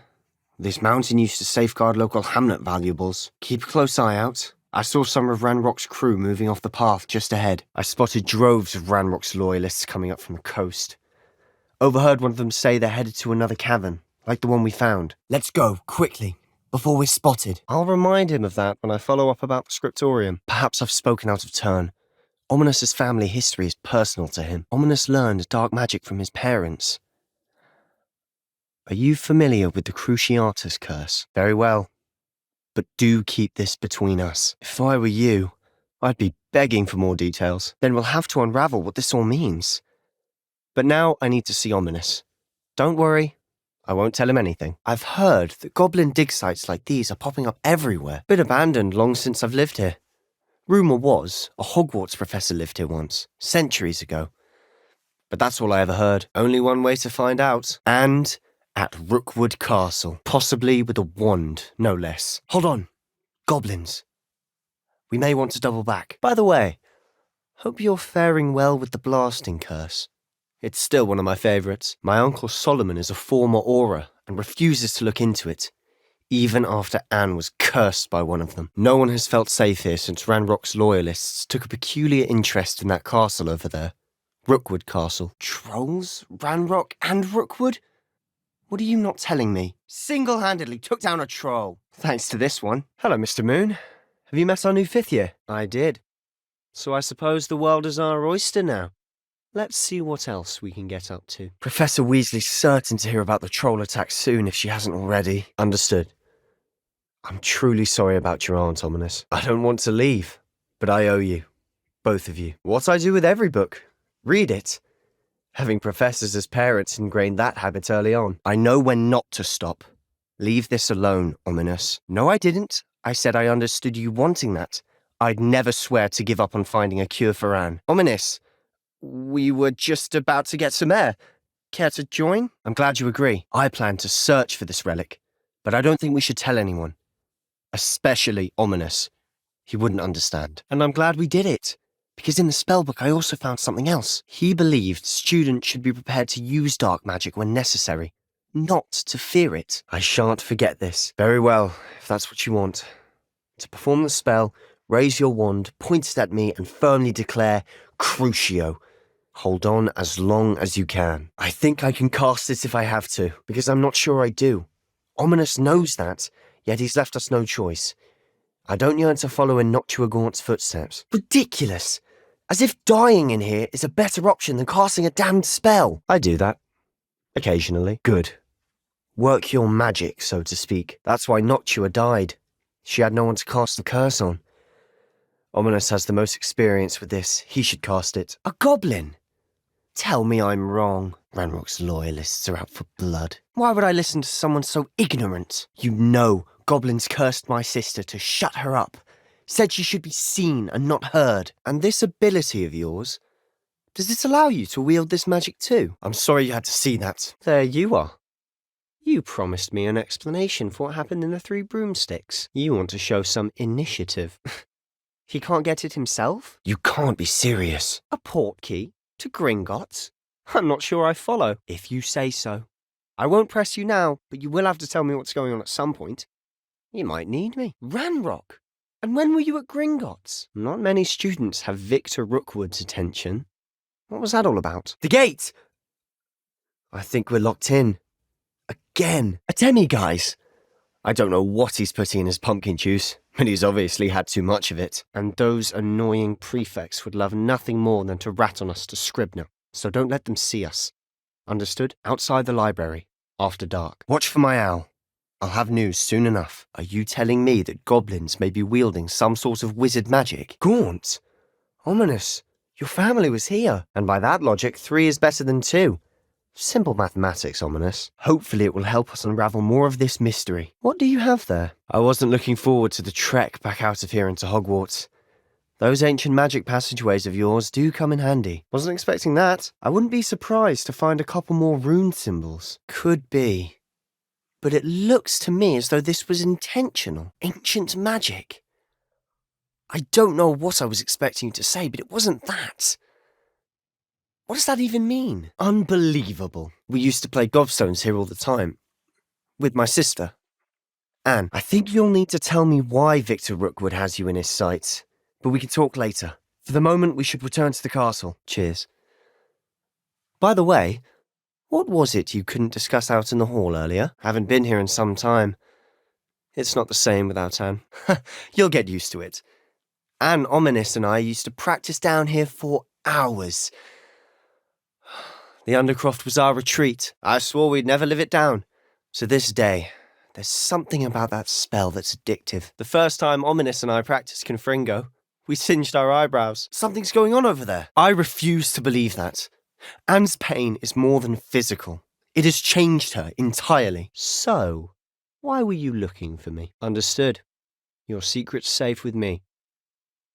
This mountain used to safeguard local hamlet valuables. Keep a close eye out. I saw some of Ranrock's crew moving off the path just ahead. I spotted droves of Ranrock's loyalists coming up from the coast. Overheard one of them say they're headed to another cavern, like the one we found. Let's go, quickly, before we're spotted. I'll remind him of that when I follow up about the Scriptorium. Perhaps I've spoken out of turn. Ominous's family history is personal to him. Ominous learned dark magic from his parents. Are you familiar with the Cruciatus curse? Very well. But do keep this between us. If I were you, I'd be begging for more details. Then we'll have to unravel what this all means. But now I need to see Ominous. Don't worry, I won't tell him anything. I've heard that goblin dig sites like these are popping up everywhere. Been abandoned long since I've lived here. Rumour was a Hogwarts professor lived here once, centuries ago. But that's all I ever heard. Only one way to find out. And At Rookwood Castle. Possibly with a wand, no less. Hold on. Goblins. We may want to double back. By the way, hope you're faring well with the blasting curse. It's still one of my favourites. My Uncle Solomon is a former Auror and refuses to look into it, even after Anne was cursed by one of them. No one has felt safe here since Ranrock's loyalists took a peculiar interest in that castle over there. Rookwood Castle. Trolls? Ranrock and Rookwood? What are you not telling me? Single-handedly took down a troll. Thanks to this one. Hello, Mr. Moon. Have you met our new 5th year? I did. So I suppose the world is our oyster now. Let's see what else we can get up to. Professor Weasley's certain to hear about the troll attack soon if she hasn't already. Understood. I'm truly sorry about your aunt, Ominous. I don't want to leave, but I owe you. Both of you. What I do with every book. Read it. Having professors as parents ingrained that habit early on. I know when not to stop. Leave this alone, Ominous. No, I didn't. I said I understood you wanting that. I'd never swear to give up on finding a cure for Anne. Ominous. We were just about to get some air. Care to join? I'm glad you agree. I plan to search for this relic, but I don't think we should tell anyone. Especially Ominous. He wouldn't understand. And I'm glad we did it, because in the spellbook I also found something else. He believed students should be prepared to use dark magic when necessary, not to fear it. I shan't forget this. Very well, if that's what you want. To perform the spell, raise your wand, point it at me, and firmly declare, Crucio. Hold on as long as you can. I think I can cast it if I have to, because I'm not sure I do. Ominous knows that, yet he's left us no choice. I don't yearn to follow in Noctuagaunt's footsteps. Ridiculous! As if dying in here is a better option than casting a damned spell. I do that. Occasionally. Good. Work your magic, so to speak. That's why Noctua died. She had no one to cast the curse on. Ominous has the most experience with this. He should cast it. A goblin! Tell me I'm wrong. Ranrock's loyalists are out for blood. Why would I listen to someone so ignorant? You know goblins cursed my sister to shut her up. Said she should be seen and not heard. And this ability of yours, does it allow you to wield this magic too? I'm sorry you had to see that. There you are. You promised me an explanation for what happened in the 3 broomsticks. You want to show some initiative. He can't get it himself? You can't be serious. A portkey? To Gringotts? I'm not sure I follow. If you say so. I won't press you now, but you will have to tell me what's going on at some point. You might need me. Ranrock! And when were you at Gringotts? Not many students have Victor Rookwood's attention. What was that all about? The gate! I think we're locked in. Again. Atemi, guys! I don't know what he's putting in his pumpkin juice, but he's obviously had too much of it. And those annoying prefects would love nothing more than to rat on us to Scribner, so don't let them see us. Understood? Outside the library, after dark. Watch for my owl. I'll have news soon enough. Are you telling me that goblins may be wielding some sort of wizard magic? Gaunt! Ominous! Your family was here. And by that logic, 3 is better than 2. Simple mathematics, Ominous. Hopefully it will help us unravel more of this mystery. What do you have there? I wasn't looking forward to the trek back out of here into Hogwarts. Those ancient magic passageways of yours do come in handy. Wasn't expecting that. I wouldn't be surprised to find a couple more rune symbols. Could be. But it looks to me as though this was intentional. Ancient magic. I don't know what I was expecting you to say, but it wasn't that. What does that even mean? Unbelievable. We used to play gobstones here all the time. With my sister. Anne, I think you'll need to tell me why Victor Rookwood has you in his sights. But we can talk later. For the moment, we should return to the castle. Cheers. By the way, what was it you couldn't discuss out in the hall earlier? Haven't been here in some time. It's not the same without Anne. You'll get used to it. Anne, Ominous, and I used to practice down here for hours. The Undercroft was our retreat. I swore we'd never live it down. To this day, there's something about that spell that's addictive. The first time Ominous and I practiced Confringo, we singed our eyebrows. Something's going on over there. I refuse to believe that. Anne's pain is more than physical. It has changed her entirely. So, why were you looking for me? Understood. Your secret's safe with me.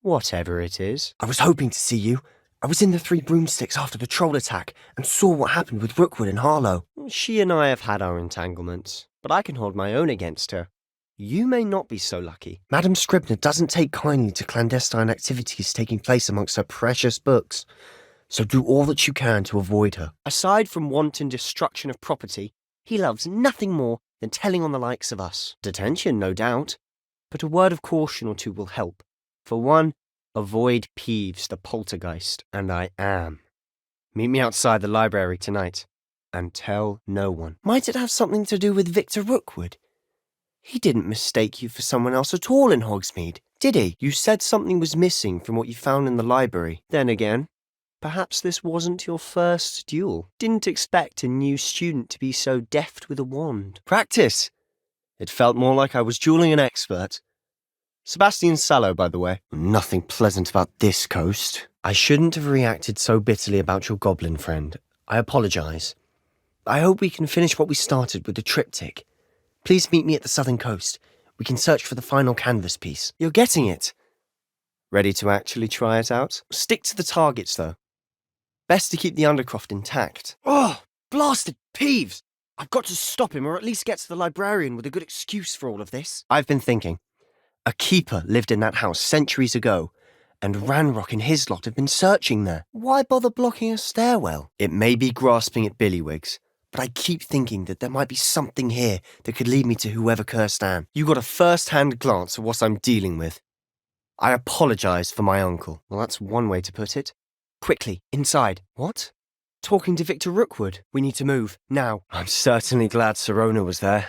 Whatever it is. I was hoping to see you. I was in the Three Broomsticks after the troll attack and saw what happened with Rookwood and Harlow. She and I have had our entanglements, but I can hold my own against her. You may not be so lucky. Madame Scribner doesn't take kindly to clandestine activities taking place amongst her precious books, so do all that you can to avoid her. Aside from wanton destruction of property, he loves nothing more than telling on the likes of us. Detention, no doubt, but a word of caution or two will help. For one, avoid Peeves the poltergeist, and I am. Meet me outside the library tonight, and tell no one. Might it have something to do with Victor Rookwood? He didn't mistake you for someone else at all in Hogsmeade, did he? You said something was missing from what you found in the library. Then again, perhaps this wasn't your first duel. Didn't expect a new student to be so deft with a wand. Practice! It felt more like I was dueling an expert. Sebastian Sallow, by the way. Nothing pleasant about this coast. I shouldn't have reacted so bitterly about your goblin friend. I apologise. I hope we can finish what we started with the triptych. Please meet me at the southern coast. We can search for the final canvas piece. You're getting it. Ready to actually try it out? Stick to the targets, though. Best to keep the Undercroft intact. Oh, blasted Peeves! I've got to stop him, or at least get to the librarian with a good excuse for all of this. I've been thinking. A keeper lived in that house centuries ago, and Ranrock and his lot have been searching there. Why bother blocking a stairwell? It may be grasping at billywhigs, but I keep thinking that there might be something here that could lead me to whoever cursed Anne. You got a first-hand glance at what I'm dealing with. I apologise for my uncle. Well, that's one way to put it. Quickly, inside. What? Talking to Victor Rookwood. We need to move, now. I'm certainly glad Sirona was there.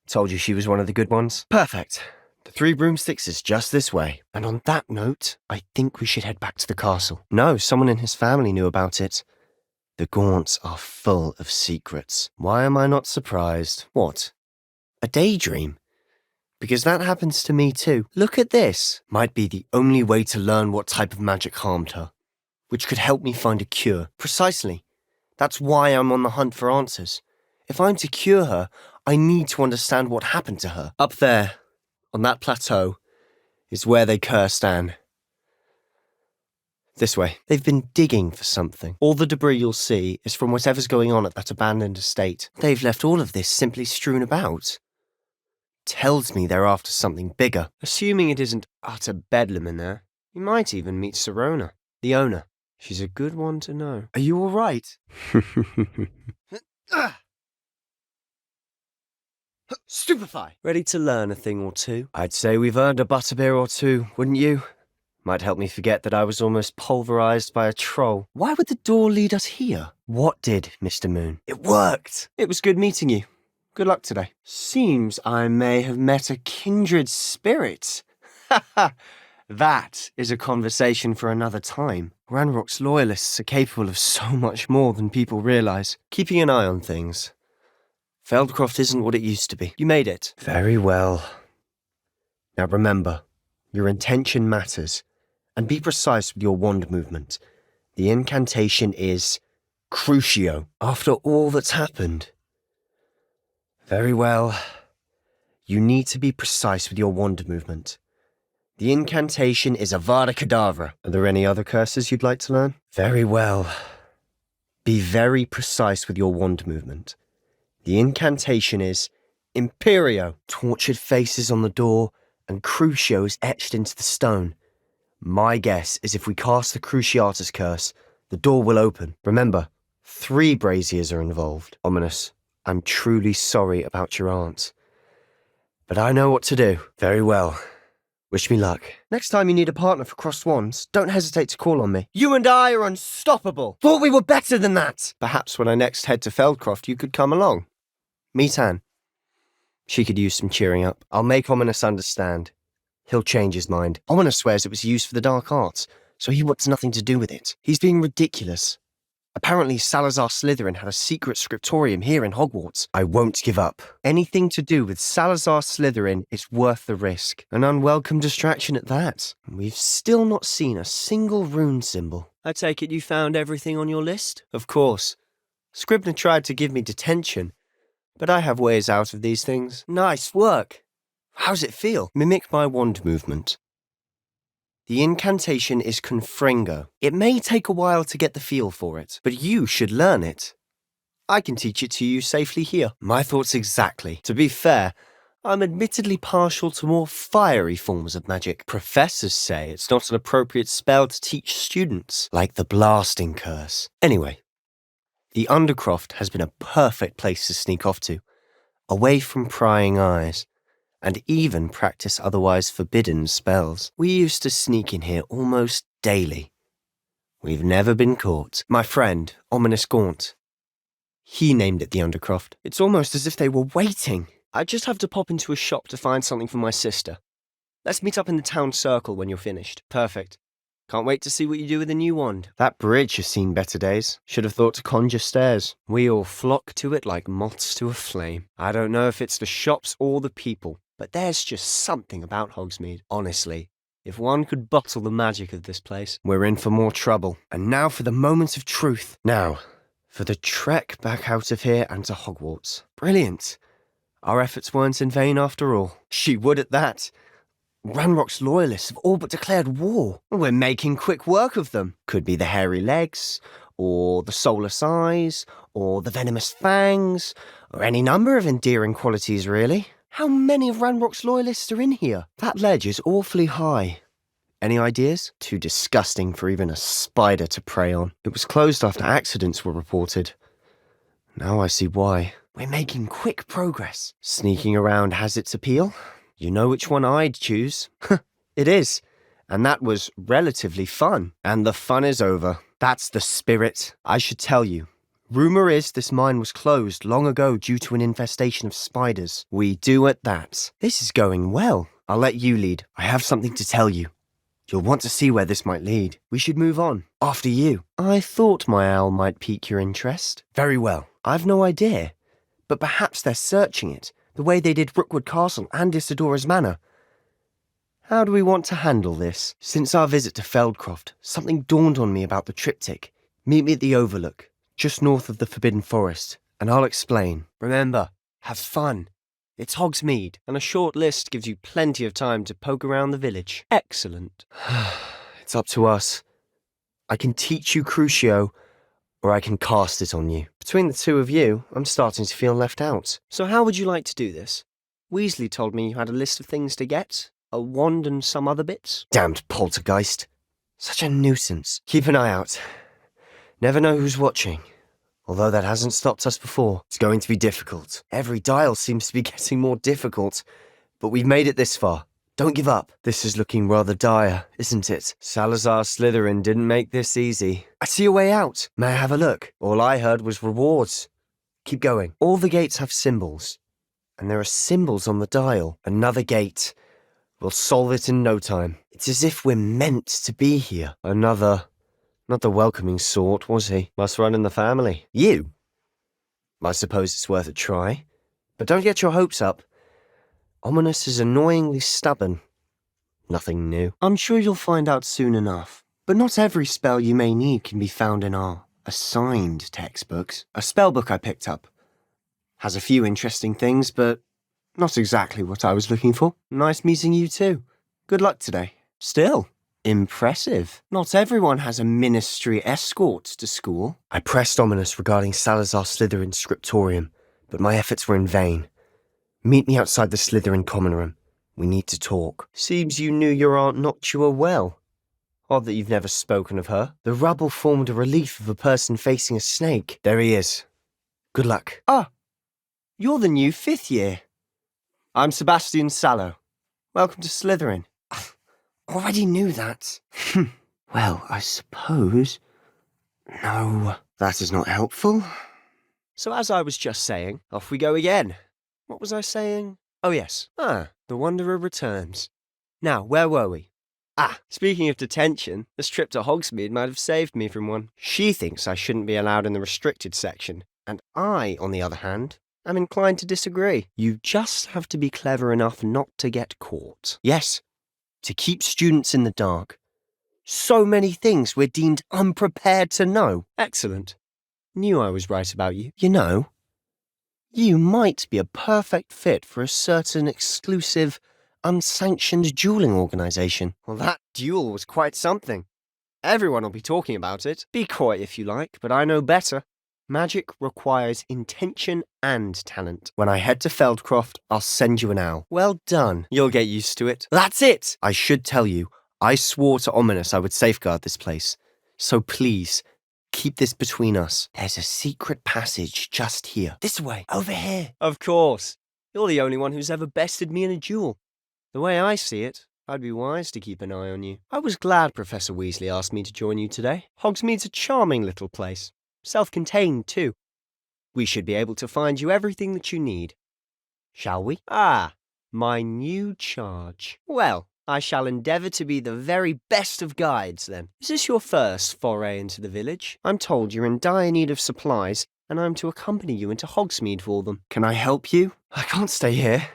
Told you she was one of the good ones. Perfect. The Three Broomsticks is just this way. And on that note, I think we should head back to the castle. No, someone in his family knew about it. The Gaunts are full of secrets. Why am I not surprised? What? A daydream? Because that happens to me too. Look at this. Might be the only way to learn what type of magic harmed her, which could help me find a cure. Precisely. That's why I'm on the hunt for answers. If I'm to cure her, I need to understand what happened to her. Up there, on that plateau, is where they cursed Anne. This way. They've been digging for something. All the debris you'll see is from whatever's going on at that abandoned estate. They've left all of this simply strewn about. Tells me they're after something bigger. Assuming it isn't utter bedlam in there, you might even meet Sirona, the owner. She's a good one to know. Are you all right? Stupefy! Ready to learn a thing or two? I'd say we've earned a butterbeer or two, wouldn't you? Might help me forget that I was almost pulverised by a troll. Why would the door lead us here? What did, Mr. Moon? It worked! It was good meeting you. Good luck today. Seems I may have met a kindred spirit. Ha ha! That is a conversation for another time. Ranrock's loyalists are capable of so much more than people realise. Keeping an eye on things. Feldcroft isn't what it used to be. You made it. Very well. Now remember, your intention matters, and be precise with your wand movement. The incantation is Crucio. After all that's happened. Very well. You need to be precise with your wand movement. The incantation is Avada Kedavra. Are there any other curses you'd like to learn? Very well. Be very precise with your wand movement. The incantation is Imperio. Tortured faces on the door, and Crucio is etched into the stone. My guess is if we cast the Cruciatus curse, the door will open. Remember, 3 braziers are involved. Ominous. I'm truly sorry about your aunt. But I know what to do. Very well. Wish me luck. Next time you need a partner for crossed wands, don't hesitate to call on me. You and I are unstoppable. Thought we were better than that. Perhaps when I next head to Feldcroft, you could come along. Meet Anne. She could use some cheering up. I'll make Ominous understand. He'll change his mind. Ominous swears it was used for the dark arts, so he wants nothing to do with it. He's being ridiculous. Apparently Salazar Slytherin had a secret scriptorium here in Hogwarts. I won't give up. Anything to do with Salazar Slytherin is worth the risk. An unwelcome distraction at that. We've still not seen a single rune symbol. I take it you found everything on your list? Of course. Scribner tried to give me detention, but I have ways out of these things. Nice work. How's it feel? Mimic my wand movement. The incantation is Confringo. It may take a while to get the feel for it, but you should learn it. I can teach it to you safely here. My thoughts exactly. To be fair, I'm admittedly partial to more fiery forms of magic. Professors say it's not an appropriate spell to teach students, like the blasting curse. Anyway, the Undercroft has been a perfect place to sneak off to, away from prying eyes, and even practice otherwise forbidden spells. We used to sneak in here almost daily. We've never been caught. My friend, Ominous Gaunt, he named it the Undercroft. It's almost as if they were waiting. I just have to pop into a shop to find something for my sister. Let's meet up in the town circle when you're finished. Perfect. Can't wait to see what you do with the new wand. That bridge has seen better days. Should have thought to conjure stairs. We all flock to it like moths to a flame. I don't know if it's the shops or the people, but there's just something about Hogsmeade. Honestly, if one could bottle the magic of this place, we're in for more trouble. And now for the moments of truth. Now, for the trek back out of here and to Hogwarts. Brilliant. Our efforts weren't in vain after all. She would at that. Ranrock's loyalists have all but declared war. We're making quick work of them. Could be the hairy legs, or the soulless eyes, or the venomous fangs, or any number of endearing qualities, really. How many of Ranrock's loyalists are in here? That ledge is awfully high. Any ideas? Too disgusting for even a spider to prey on. It was closed after accidents were reported. Now I see why. We're making quick progress. Sneaking around has its appeal. You know which one I'd choose. It is. And that was relatively fun. And the fun is over. That's the spirit. I should tell you. Rumour is this mine was closed long ago due to an infestation of spiders. We do at that. This is going well. I'll let you lead. I have something to tell you. You'll want to see where this might lead. We should move on. After you. I thought my owl might pique your interest. Very well. I've no idea. But perhaps they're searching it, the way they did Rookwood Castle and Isidora's Manor. How do we want to handle this? Since our visit to Feldcroft, something dawned on me about the triptych. Meet me at the Overlook, just north of the Forbidden Forest, and I'll explain. Remember, have fun. It's Hogsmeade, and a short list gives you plenty of time to poke around the village. Excellent. It's up to us. I can teach you Crucio, or I can cast it on you. Between the two of you, I'm starting to feel left out. So how would you like to do this? Weasley told me you had a list of things to get, a wand and some other bits. Damned poltergeist. Such a nuisance. Keep an eye out. Never know who's watching. Although that hasn't stopped us before. It's going to be difficult. Every dial seems to be getting more difficult. But we've made it this far. Don't give up. This is looking rather dire, isn't it? Salazar Slytherin didn't make this easy. I see a way out. May I have a look? All I heard was rewards. Keep going. All the gates have symbols. And there are symbols on the dial. Another gate. We'll solve it in no time. It's as if we're meant to be here. Another... Not the welcoming sort, was he? Must run in the family. You? I suppose it's worth a try. But don't get your hopes up. Ominous is annoyingly stubborn. Nothing new. I'm sure you'll find out soon enough. But not every spell you may need can be found in our assigned textbooks. A spellbook I picked up. Has a few interesting things, but not exactly what I was looking for. Nice meeting you too. Good luck today. Still. Impressive. Not everyone has a ministry escort to school. I pressed Ominous regarding Salazar Slytherin's scriptorium, but my efforts were in vain. Meet me outside the Slytherin common room. We need to talk. Seems you knew your aunt Noctua well. Odd that you've never spoken of her. The rubble formed a relief of a person facing a snake. There he is. Good luck. Ah, you're the new 5th year. I'm Sebastian Sallow. Welcome to Slytherin. Already knew that. Well, I suppose... No, that is not helpful. So as I was just saying, off we go again. What was I saying? Oh yes. The Wanderer returns. Now, where were we? Speaking of detention, this trip to Hogsmeade might have saved me from one. She thinks I shouldn't be allowed in the restricted section, and I, on the other hand, am inclined to disagree. You just have to be clever enough not to get caught. Yes. To keep students in the dark. So many things we're deemed unprepared to know. Excellent. Knew I was right about you. You know, you might be a perfect fit for a certain exclusive unsanctioned dueling organisation. Well, that duel was quite something. Everyone will be talking about it. Be coy if you like, but I know better. Magic requires intention and talent. When I head to Feldcroft, I'll send you an owl. Well done. You'll get used to it. That's it! I should tell you, I swore to Ominous I would safeguard this place. So please, keep this between us. There's a secret passage just here. This way. Over here. Of course. You're the only one who's ever bested me in a duel. The way I see it, I'd be wise to keep an eye on you. I was glad Professor Weasley asked me to join you today. Hogsmeade's a charming little place. Self-contained, too. We should be able to find you everything that you need. Shall we? Ah, my new charge. Well, I shall endeavour to be the very best of guides, then. Is this your first foray into the village? I'm told you're in dire need of supplies, and I'm to accompany you into Hogsmeade for them. Can I help you? I can't stay here.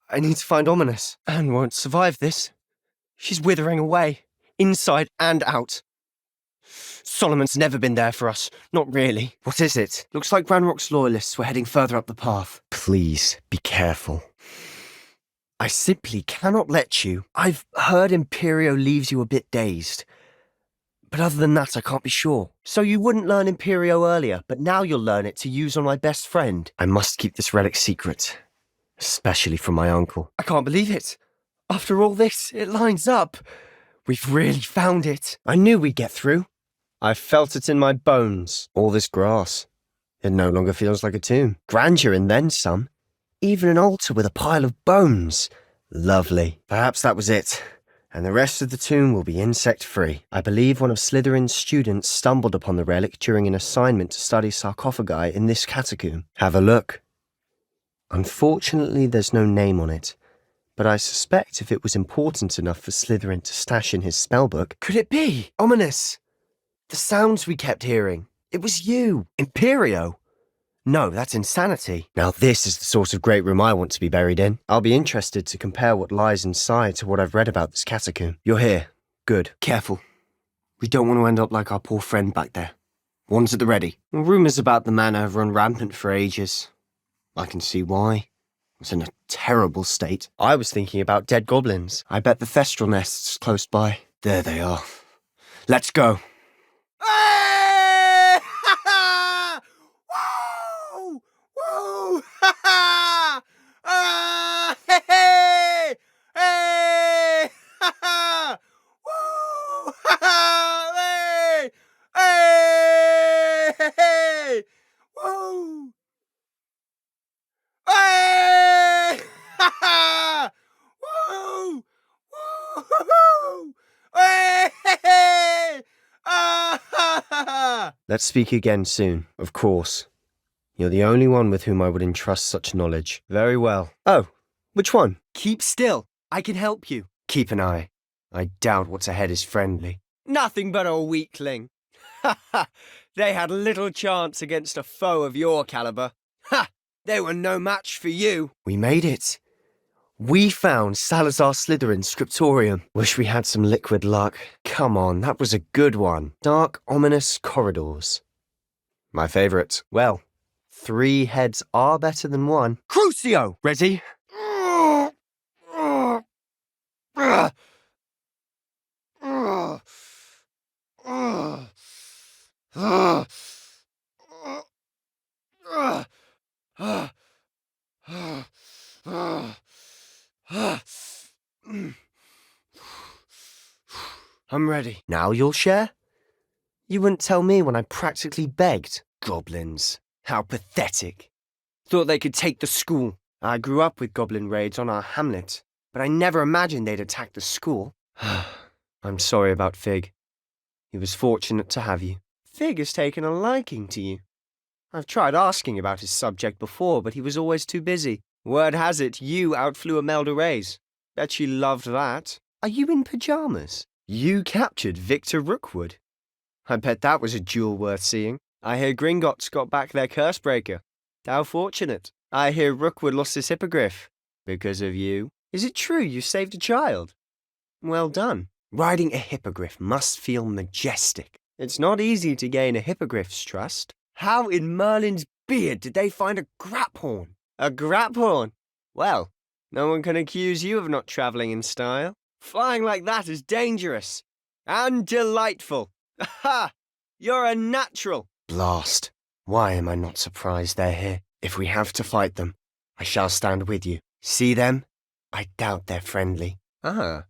I need to find Ominous. Anne won't survive this. She's withering away, inside and out. Solomon's never been there for us. Not really. What is it? Looks like Ranrock's loyalists were heading further up the path. Please, be careful. I simply cannot let you. I've heard Imperio leaves you a bit dazed. But other than that, I can't be sure. So you wouldn't learn Imperio earlier, but now you'll learn it to use on my best friend. I must keep this relic secret. Especially from my uncle. I can't believe it. After all this, it lines up. We've really found it. I knew we'd get through. I felt it in my bones. All this grass. It no longer feels like a tomb. Grandeur and then some. Even an altar with a pile of bones. Lovely. Perhaps that was it. And the rest of the tomb will be insect-free. I believe one of Slytherin's students stumbled upon the relic during an assignment to study sarcophagi in this catacomb. Have a look. Unfortunately, there's no name on it. But I suspect if it was important enough for Slytherin to stash in his spellbook... Could it be? Ominous! The sounds we kept hearing. It was you. Imperio. No, that's insanity. Now this is the sort of great room I want to be buried in. I'll be interested to compare what lies inside to what I've read about this catacomb. You're here. Good. Careful. We don't want to end up like our poor friend back there. One's at the ready. Rumours about the manor have run rampant for ages. I can see why. It's in a terrible state. I was thinking about dead goblins. I bet the Thestral nest's close by. There they are. Let's go. Hey! Ha ha! Woo! Woo! Ha ha! Hey! Hey! Hey! Ha ha! Woo! Ha ha! Hey! Hey! Hey! Hey! Woo! Hey! Ha ha! Woo! Woo! Hey! Hey! Ah! Ha ha! Let's speak again soon, of course. You're the only one with whom I would entrust such knowledge. Very well. Oh, which one? Keep still. I can help you. Keep an eye. I doubt what's ahead is friendly. Nothing but a weakling. Ha ha! They had little chance against a foe of your caliber. Ha! They were no match for you. We made it. We found Salazar Slytherin's scriptorium. Wish we had some liquid luck. Come on, that was a good one. Dark, ominous corridors. My favourite. Well, 3 heads are better than 1. Crucio! Ready? I'm ready. Now you'll share? You wouldn't tell me when I practically begged. Goblins. How pathetic. Thought they could take the school. I grew up with goblin raids on our hamlet, but I never imagined they'd attack the school. I'm sorry about Fig. He was fortunate to have you. Fig has taken a liking to you. I've tried asking about his subject before, but he was always too busy. Word has it, you outflew Imelda Reyes. Bet she loved that. Are you in pyjamas? You captured Victor Rookwood. I bet that was a duel worth seeing. I hear Gringotts got back their Cursebreaker. How fortunate. I hear Rookwood lost his hippogriff. Because of you. Is it true you saved a child? Well done. Riding a hippogriff must feel majestic. It's not easy to gain a hippogriff's trust. How in Merlin's beard did they find a graphorn? A graphorn? Well, No one can accuse you of not travelling in style. Flying like that is dangerous. And delightful. Ha! You're a natural. Blast. Why am I not surprised they're here? If we have to fight them, I shall stand with you. See them? I doubt they're friendly. Ah,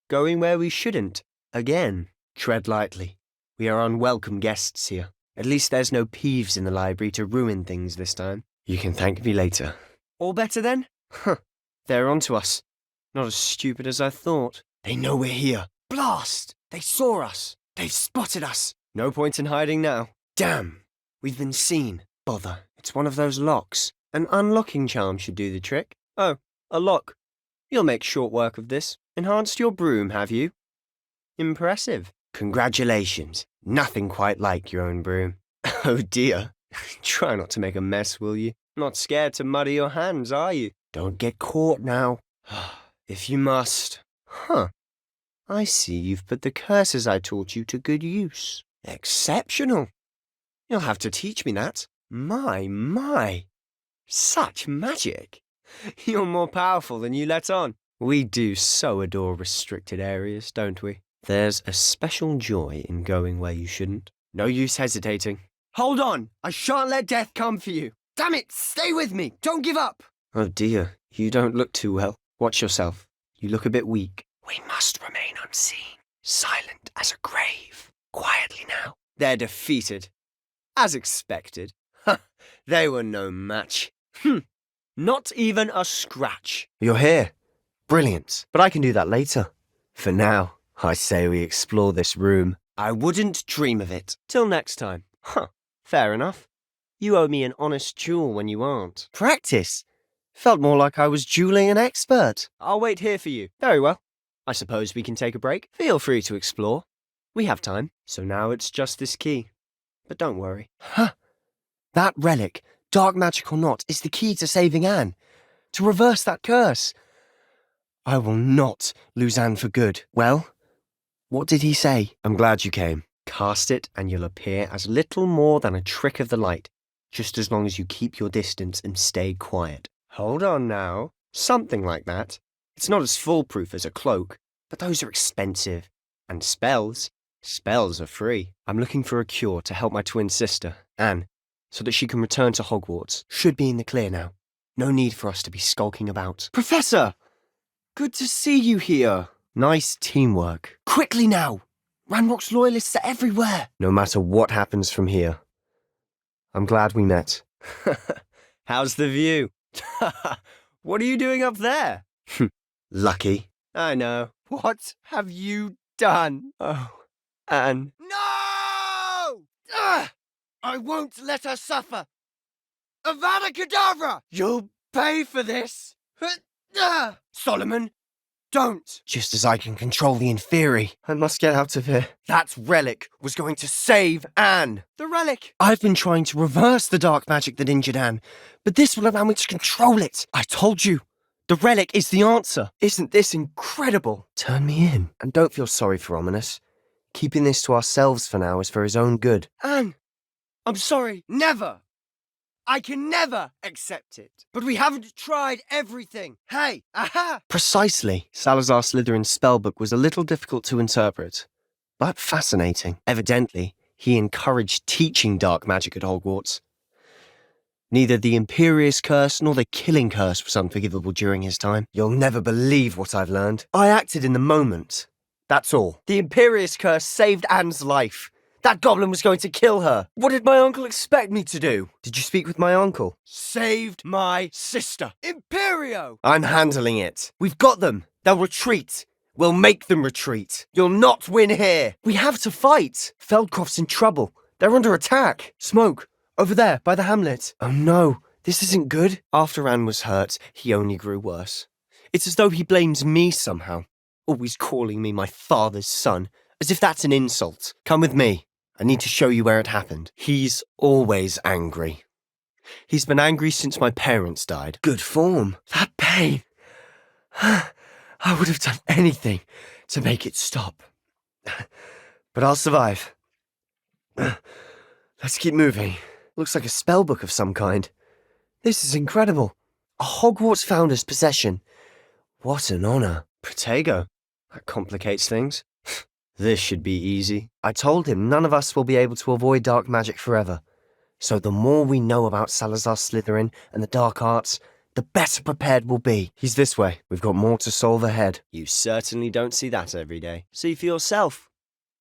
going where we shouldn't. Again. Tread lightly. We are unwelcome guests here. At least there's no Peeves in the library to ruin things this time. You can thank me later. All better then? Huh. They're onto us. Not as stupid as I thought. They know we're here. Blast! They saw us. They've spotted us. No point in hiding now. Damn. We've been seen. Bother. It's one of those locks. An unlocking charm should do the trick. Oh, a lock. You'll make short work of this. Enhanced your broom, have you? Impressive. Congratulations. Nothing quite like your own broom. Oh dear. Try not to make a mess, will you? Not scared to muddy your hands, are you? Don't get caught now. If you must. Huh. I see you've put the curses I taught you to good use. Exceptional. You'll have to teach me that. My. Such magic. You're more powerful than you let on. We do so adore restricted areas, don't we? There's a special joy in going where you shouldn't. No use hesitating. Hold on! I shan't let death come for you. Damn it! Stay with me! Don't give up! Oh dear, you don't look too well. Watch yourself. You look a bit weak. We must remain unseen, silent as a grave. Quietly now. They're defeated. As expected. Ha! They were no match. Not even a scratch. You're here. Brilliant. But I can do that later. For now, I say we explore this room. I wouldn't dream of it. Till next time. Huh. Fair enough. You owe me an honest duel when you aren't. Practice? Felt more like I was dueling an expert. I'll wait here for you. Very well. I suppose we can take a break. Feel free to explore. We have time. So now it's just this key. But don't worry. Huh. That relic, dark magic or not, is the key to saving Anne. To reverse that curse. I will not lose Anne for good. Well, what did he say? I'm glad you came. Cast it and you'll appear as little more than a trick of the light, just as long as you keep your distance and stay quiet. Hold on now. Something like that. It's not as foolproof as a cloak, but those are expensive. And spells are free. I'm looking for a cure to help my twin sister, Anne, so that she can return to Hogwarts. Should be in the clear now. No need for us to be skulking about. Professor! Good to see you here. Nice teamwork. Quickly now! Ranrock's loyalists are everywhere. No matter what happens from here. I'm glad we met. How's the view? What are you doing up there? Lucky. I know. What have you done? Oh, Anne. No! I won't let her suffer. Avada Kedavra! You'll pay for this. Solomon, don't. Just as I can control the Inferi. I must get out of here. That relic was going to save Anne. The relic? I've been trying to reverse the dark magic that injured Anne, but this will allow me to control it. I told you. The relic is the answer. Isn't this incredible? Turn me in. And don't feel sorry for Ominous. Keeping this to ourselves for now is for his own good. Anne, I'm sorry. Never. I can never accept it. But we haven't tried everything. Hey, aha! Precisely. Salazar Slytherin's spellbook was a little difficult to interpret, but fascinating. Evidently, he encouraged teaching dark magic at Hogwarts. Neither the Imperious Curse nor the Killing Curse was unforgivable during his time. You'll never believe what I've learned. I acted in the moment. That's all. The Imperious Curse saved Anne's life. That goblin was going to kill her. What did my uncle expect me to do? Did you speak with my uncle? Saved my sister. Imperio! I'm handling it. We've got them. They'll retreat. We'll make them retreat. You'll not win here. We have to fight. Feldcroft's in trouble. They're under attack. Smoke. Over there, by the hamlet. Oh no, this isn't good. After Anne was hurt, he only grew worse. It's as though he blames me somehow. Always calling me my father's son, as if that's an insult. Come with me. I need to show you where it happened. He's always angry. He's been angry since my parents died. Good form. That pain. I would have done anything to make it stop. But I'll survive. Let's keep moving. Looks like a spellbook of some kind. This is incredible. A Hogwarts founder's possession. What an honor. Protego. That complicates things. This should be easy. I told him none of us will be able to avoid dark magic forever. So the more we know about Salazar Slytherin and the dark arts, the better prepared we'll be. He's this way. We've got more to solve ahead. You certainly don't see that every day. See for yourself.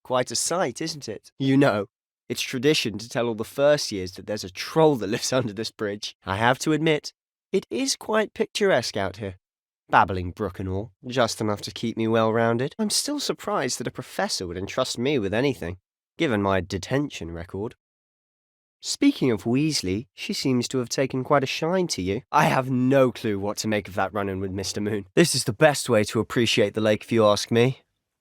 Quite a sight, isn't it? You know, it's tradition to tell all the first years that there's a troll that lives under this bridge. I have to admit, it is quite picturesque out here. Babbling brook and all, just enough to keep me well-rounded. I'm still surprised that a professor would entrust me with anything, given my detention record. Speaking of Weasley, she seems to have taken quite a shine to you. I have no clue what to make of that run-in with Mr. Moon. This is the best way to appreciate the lake if you ask me.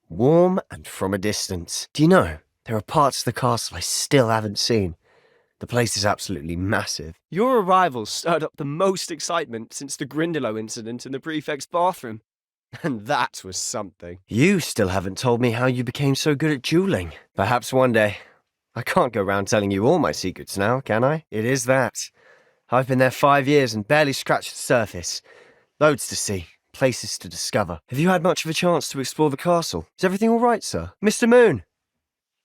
Warm and from a distance. Do you know, there are parts of the castle I still haven't seen. The place is absolutely massive. Your arrival stirred up the most excitement since the Grindylow incident in the prefect's bathroom. And that was something. You still haven't told me how you became so good at dueling. Perhaps one day. I can't go round telling you all my secrets now, can I? It is that. I've been there 5 years and barely scratched the surface. Loads to see, places to discover. Have you had much of a chance to explore the castle? Is everything all right, sir? Mr. Moon!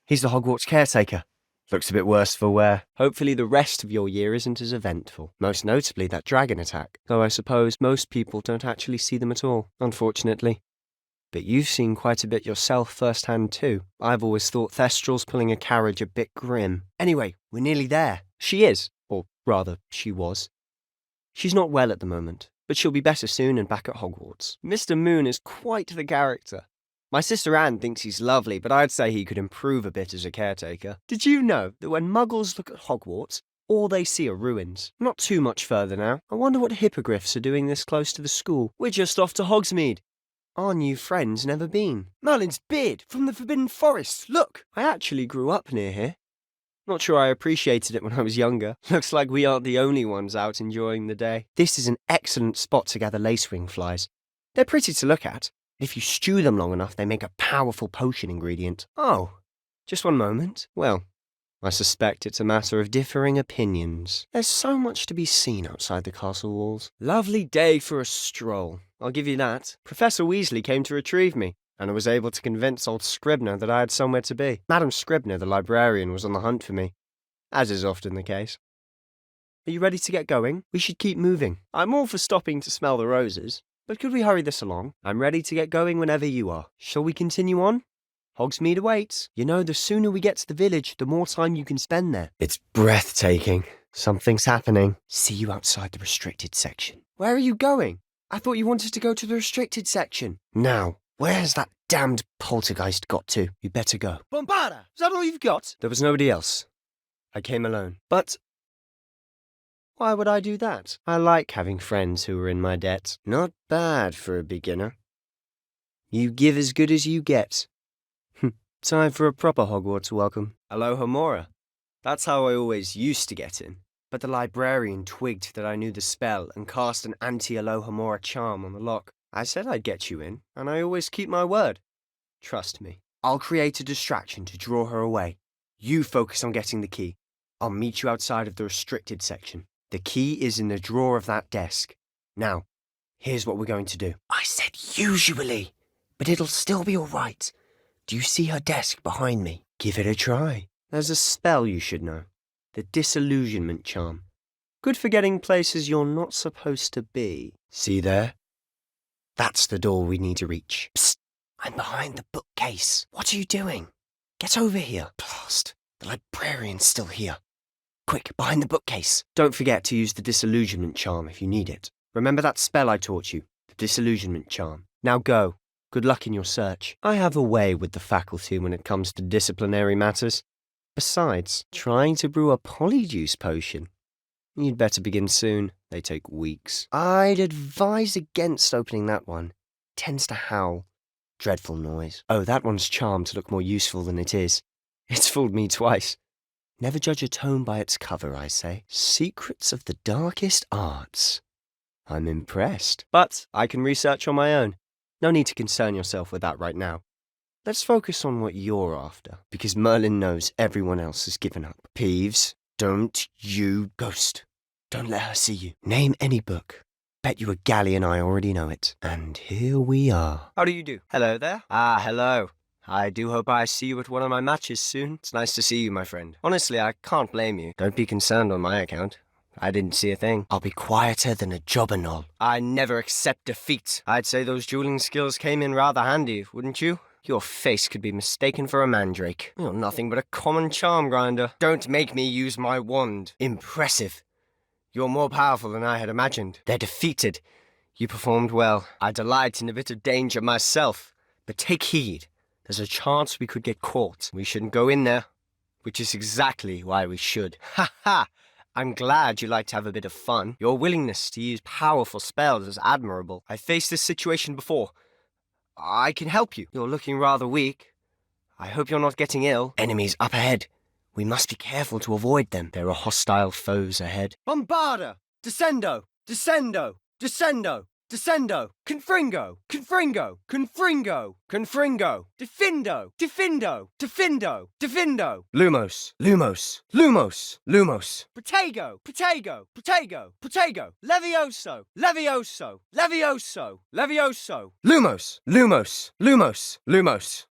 He's the Hogwarts caretaker. Looks a bit worse for wear. Hopefully the rest of your year isn't as eventful. Most notably that dragon attack. Though I suppose most people don't actually see them at all, unfortunately. But you've seen quite a bit yourself firsthand too. I've always thought Thestral's pulling a carriage a bit grim. Anyway, we're nearly there. She is. Or rather, she was. She's not well at the moment, but she'll be better soon and back at Hogwarts. Mr. Moon is quite the character. My sister Anne thinks he's lovely, but I'd say he could improve a bit as a caretaker. Did you know that when Muggles look at Hogwarts, all they see are ruins? Not too much further now. I wonder what hippogriffs are doing this close to the school. We're just off to Hogsmeade. Our new friend's never been. Merlin's beard from the Forbidden Forest. Look! I actually grew up near here. Not sure I appreciated it when I was younger. Looks like we aren't the only ones out enjoying the day. This is an excellent spot to gather lacewing flies. They're pretty to look at. If you stew them long enough, they make a powerful potion ingredient. Oh, just one moment. Well, I suspect it's a matter of differing opinions. There's so much to be seen outside the castle walls. Lovely day for a stroll. I'll give you that. Professor Weasley came to retrieve me, and I was able to convince old Scribner that I had somewhere to be. Madam Scribner, the librarian, was on the hunt for me, as is often the case. Are you ready to get going? We should keep moving. I'm all for stopping to smell the roses. But could we hurry this along? I'm ready to get going whenever you are. Shall we continue on? Hogsmeade awaits. You know, the sooner we get to the village, the more time you can spend there. It's breathtaking. Something's happening. See you outside the restricted section. Where are you going? I thought you wanted to go to the restricted section. Now, where's that damned poltergeist got to? You better go. Bombarda! Is that all you've got? There was nobody else. I came alone. But why would I do that? I like having friends who are in my debt. Not bad for a beginner. You give as good as you get. Time for a proper Hogwarts welcome. Alohomora. That's how I always used to get in. But the librarian twigged that I knew the spell and cast an anti-Alohomora charm on the lock. I said I'd get you in, and I always keep my word. Trust me. I'll create a distraction to draw her away. You focus on getting the key. I'll meet you outside of the restricted section. The key is in the drawer of that desk. Now, here's what we're going to do. I said usually, but it'll still be all right. Do you see her desk behind me? Give it a try. There's a spell you should know. The disillusionment charm. Good for getting places you're not supposed to be. See there? That's the door we need to reach. Psst! I'm behind the bookcase. What are you doing? Get over here. Blast. The librarian's still here. Quick, behind the bookcase. Don't forget to use the disillusionment charm if you need it. Remember that spell I taught you? The disillusionment charm. Now go. Good luck in your search. I have a way with the faculty when it comes to disciplinary matters. Besides, trying to brew a polyjuice potion. You'd better begin soon. They take weeks. I'd advise against opening that one. Tends to howl. Dreadful noise. Oh, that one's charmed to look more useful than it is. It's fooled me twice. Never judge a tome by its cover, I say. Secrets of the darkest arts. I'm impressed. But I can research on my own. No need to concern yourself with that right now. Let's focus on what you're after, because Merlin knows everyone else has given up. Peeves, don't you ghost. Don't let her see you. Name any book. bet you a galleon I already know it. And here we are. How do you do? Hello there. Ah, hello. I do hope I see you at one of my matches soon. It's nice to see you, my friend. Honestly, I can't blame you. Don't be concerned on my account. I didn't see a thing. I'll be quieter than a jobberknoll. I never accept defeat. I'd say those dueling skills came in rather handy, wouldn't you? Your face could be mistaken for a mandrake. You're nothing but a common charm grinder. Don't make me use my wand. Impressive. You're more powerful than I had imagined. They're defeated. You performed well. I delight in a bit of danger myself. But take heed. There's a chance we could get caught. We shouldn't go in there. Which is exactly why we should. Ha ha! I'm glad you like to have a bit of fun. Your willingness to use powerful spells is admirable. I faced this situation before. I can help you. You're looking rather weak. I hope you're not getting ill. Enemies up ahead. We must be careful to avoid them. There are hostile foes ahead. Bombarda! Descendo! Descendo! Descendo! Descendo! Confringo! Confringo! Confringo! Confringo! Defindo! Defindo! Defindo! Defindo! Lumos! Lumos! Lumos! Lumos! Protego! Protego! Protego! Protego! Levioso! Levioso! Levioso! Levioso! Lumos! Lumos! Lumos! Lumos!